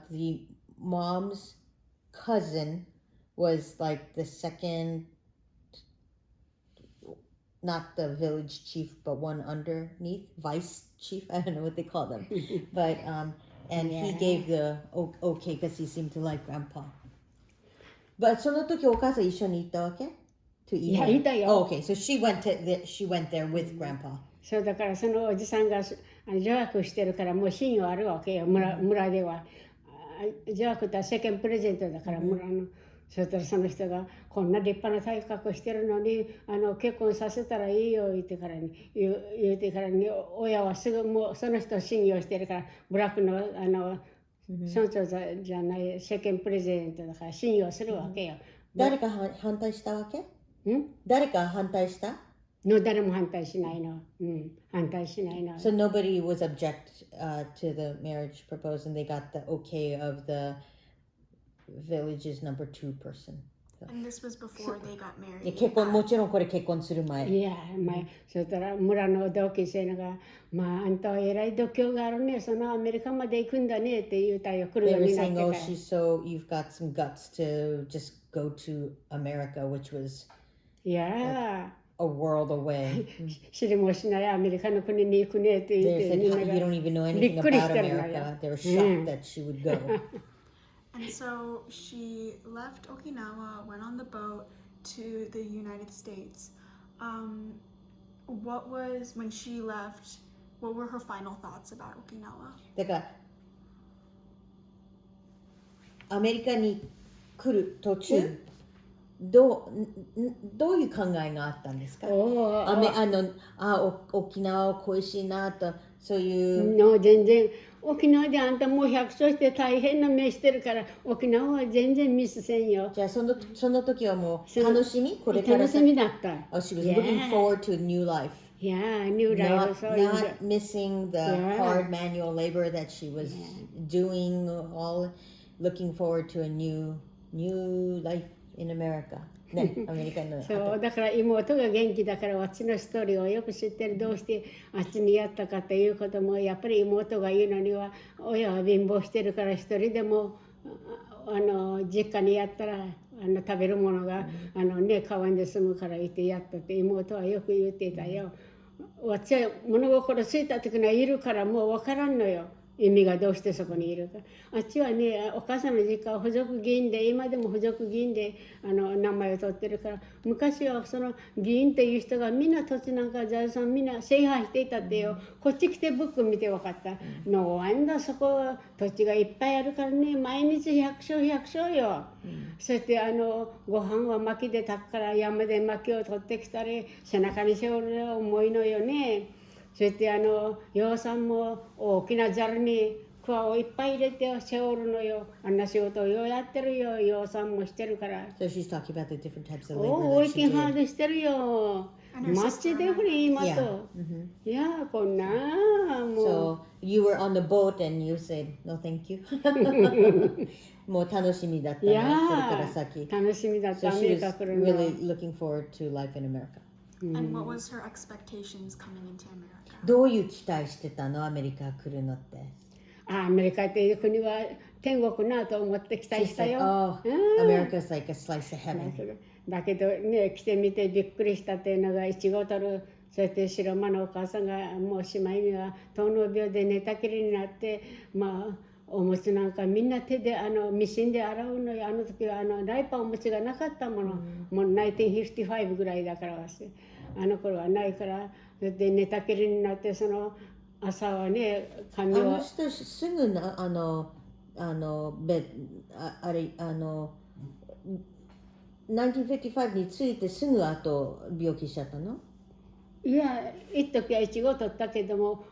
the mom's cousin was like the second, not the village chief, but one underneath, vice chief. I don't know what they call them, but and he gave the okay because he seemed to like Grandpa. But その時お母さん一緒に行ったわけ？いや、いたよ。Okay, so she went there with Grandpa. そうだからそのおじさんが助役してるからもう信用あるわけよ、村では。じゃあこた世間プレゼントだから村の。そしたらその人がこんな立派な体格してるのに結婚させたらいいよ言ってからに親はすぐもうその人を信用してるからブラックの村長じゃない世間プレゼントだから信用するわけよ。誰か反対したわけ？誰か反対した？誰も反対しないの。反対しないの。So nobody was object to the marriage proposal and they got the okay of the village's number 2 person. And this was before they got married. 結婚もちろんこれ結婚する前。いや前そしたら村の同級生がまああんたは偉い度胸があるねそのアメリカまで行くんだねって言うたよ来るようになってから。They were saying, oh, she's so you've got some guts to just go to America, which was yeah. a world away. 知りもしないアメリカの国に行くねって言って。They said, you don't even know anything about America. They were shocked that she would go. And so she left Okinawa, went on the boat to the United States. What was, when she left, what were her final thoughts about Okinawa? だからアメリカに来る途中、どういう考えがあったんですか？沖縄を恋しいなとそういう。全然沖縄であんたもう100歳して大変な目してるから沖縄は全然ミスせんよ。じゃあその時はもう楽しみ？これから楽しみだった。Oh, she was looking forward to a new life. Yeah, new life. Not missing the hard manual labor that she was doing. All looking forward to a new life in America. ね、アメリカの。そうだから妹が元気だから私のストーリーをよく知ってる。どうしてあっちにやったかということもやっぱり妹が言うのには親は貧乏してるから一人でも実家にやったら食べるものが買わんで済むから言ってやったって妹はよく言っていたよ。私は物心ついた時にはいるからもう分からんのよ。意味がどうしてそこにいるか。あっちはね、お母さんの実家は附属議員で、今でも附属議員で名前を取ってるから、昔はその議員っていう人がみんな土地なんか財産みんな制覇していたってよ。こっち来てブック見て分かった。のわんだそこ土地がいっぱいあるからね、毎日100升よ。そしてご飯は薪で炊くから山で薪を取ってきたり、背中に背負う重いのよね。そして養蚕も大きなザルに桑をいっぱい入れて背負うのよ。あんな仕事をようやってるよ。養蚕もしてるから。So she's talking about the different types of labor that she did. おー、working hardしてるよ。街でフリー今と。いや、こんなもう。So you were on the boat and you said, no thank you. もう楽しみだったね。これから先。楽しみだった。So she was really looking forward to life in America. And what was her expectations coming into America? どういう期待してたの？アメリカ来るのって。アメリカっていう国は天国なと思って期待したよ。America's like a slice of heaven. だけどね、来てみてびっくりしたっていうのが1号取る。そして白間のお母さんがもうしまいには糖尿病で寝たきりになって、まあおむつなんかみんな手でミシンで洗うのよ。あの時はライパーおむつがなかったもの。もう1955ぐらいだからあの頃はないから。で寝たきりになってその朝はね髪を人すぐ1955についてすぐ後病気しちゃったの？いや一時は1号取ったけども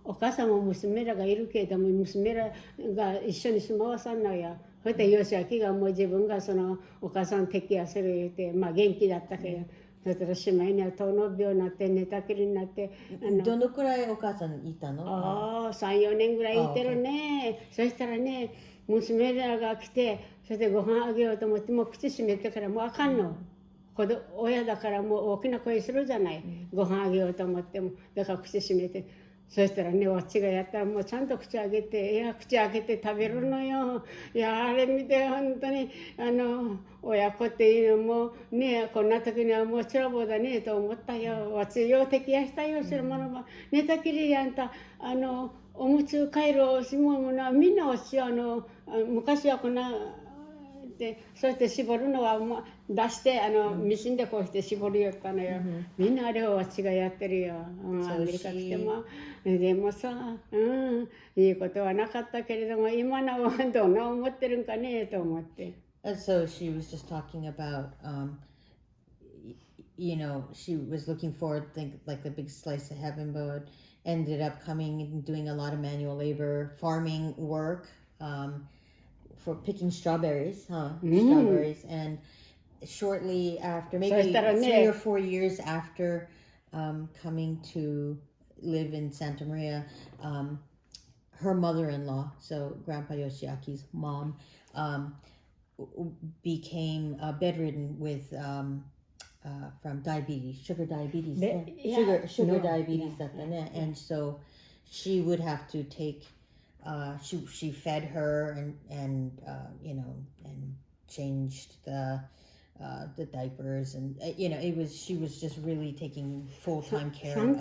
お母さんも娘らがいるけども娘らが一緒に住まわさんのよ。そして吉明がもう自分がそのお母さん摘夜する言うてまあ元気だったけど。だからしまいには糖尿病になって寝たきりになってどのくらいお母さんいたの？3、4年ぐらいいてるね。そしたらね娘らが来てそしてご飯あげようと思ってもう口閉めてからもうあかんの。親だからもう大きな声するじゃない。ご飯あげようと思ってもだから口閉めて。そしたらね、私がやったらもうちゃんと口開けて、いや、口開けて食べるのよ。いや、あれ見て本当に、親子っていうのも、ね、こんな時にはもうちらぼうだねと思ったよ。私、よう摘夜したよ、するものは。寝たきりであんた、おむつ、カイロ、しもものはみんな私、昔はこんな、て、そして絞るのはもう出してミシンでこうして絞るよったのよ。みんなあれを私がやってるよ。アメリカ来ても。でもさ、いいことはなかったけれども、今のはどんな思ってるんかねと思って。So she was just talking about, she was looking forward, like the big slice of heaven, but ended up coming and doing a lot of manual labor, farming work, for picking strawberries, Strawberries. And shortly after, maybe 3 or 4 years after coming to live in Santa Maria, her mother-in-law, so Grandpa Yoshiaki's mom, became bedridden with from diabetes, sugar diabetes, sugar diabetes, and so she would have to take. She fed her and changed the diapers, and she was just really taking full-time care of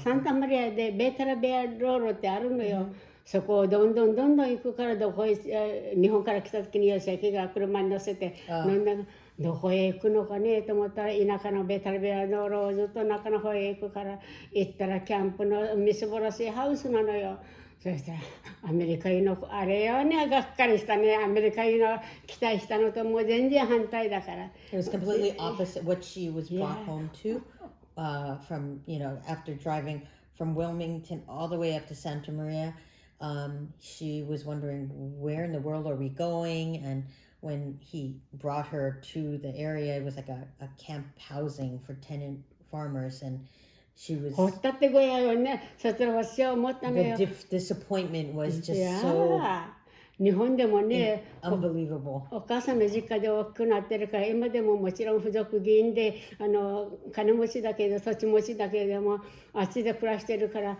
サンタマリアでベータラベアローロってあるのよ。そこをどんどん行くから日本から来た時に吉明が車に乗せてどこへ行くのかねと思ったら田舎のベタルベア道路をずっと中の方へ行くから行ったらキャンプのみすぼらしいハウスなのよ。そしたらアメリカ人のあれよねがっかりしたね。アメリカ人の期待したのともう全然反対だから。It was completely opposite what she was brought home to from after driving from Wilmington all the way up to Santa Maria. She was wondering where in the world are we going, and when he brought her to the area, it was like a camp housing for tenant farmers, and she was the disappointment was just so 日本でもね、unbelievable. お母さんの実家で大きくなってるから今でももちろん付属議員で金持ちだけど土地持ちだけでもあっちで暮らしてるから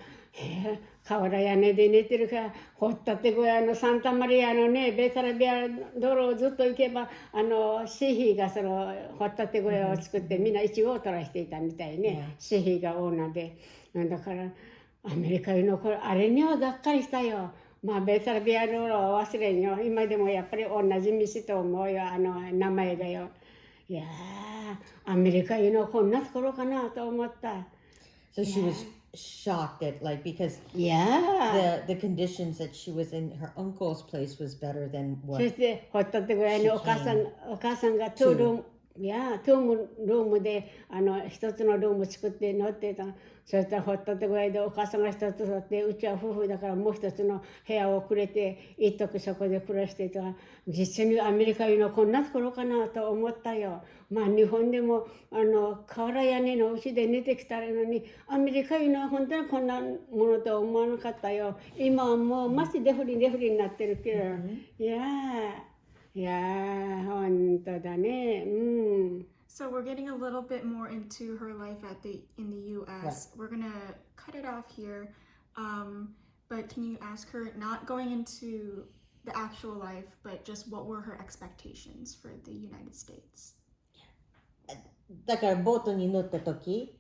瓦屋根で寝てるから掘ったて小屋のサンタマリアのねベータラビア道路をずっと行けばシーヒーがその掘ったて小屋を作ってみんなイチゴを取らしていたみたいね、シーヒーがオーナーでだからアメリカのあれにはがっかりしたよ。まあベータラビア道路を忘れんよ。今でもやっぱり同じ道と思うよ。名前だよ。いやーアメリカのこんなところかなと思った。So she was shocked at because the conditions that she was in her uncle's place was better than what そしてほったってぐらいにお母さんがトゥールームで一つのルーム作って乗ってた。そしたらほったってぐらいでお母さんが一つ取ってうちは夫婦だからもう一つの部屋をくれて一時そこで暮らしていた。実際にアメリカのこんなところかなと思ったよ。まあ日本でも瓦屋根のうちで寝てきたのにアメリカは本当にこんなものとは思わなかったよ。今はもうマジデフリになってるけど、いや本当だね。So we're getting a little bit more into her life in the U.S. We're gonna cut it off here, but can you ask her, not going into the actual life, but just what were her expectations for the United States? だからボートに乗った時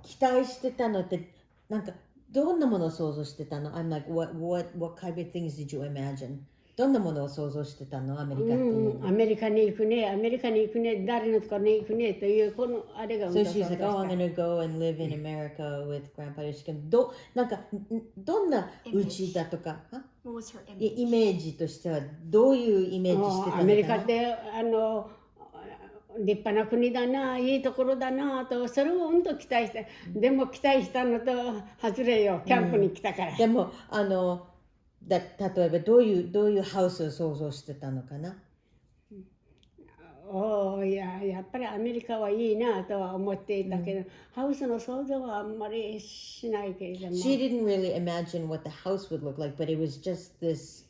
期待してたのってどんなものを想像してたの？ I'm like, what kind of things did you imagine? どんなものを想像してたの？アメリカっていうの。アメリカに行くね、誰のところに行くねというこのあれが。So she's like, oh, I'm gonna go and live in America with Grandpa Yoshiko. どんなうちだとか、What was her image? イメージとしてはどういうイメージしてたのかな？アメリカって立派な国だな、いいところだなとそれを本当期待して、でも期待したのと外れよ、キャンプに来たから。でも例えばどういうハウスを想像してたのかな？やっぱりアメリカはいいなとは思っていたけど、ハウスの想像はあんまりしないけれども。She didn't really imagine what the house would look like, but it was just this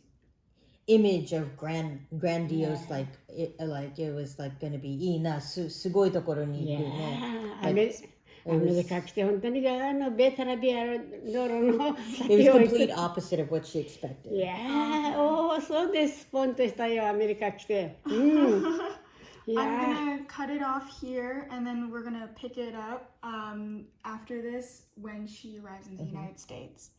image of grandiose, like it was like going to be いいな、すごいところに行くね。アメリカ来て本当にベータラビア道路の It was complete opposite of what she expected. そうです。ポンとしたよ、アメリカ来て。I'm gonna cut it off here, and then we're gonna pick it up after this when she arrives in the United States.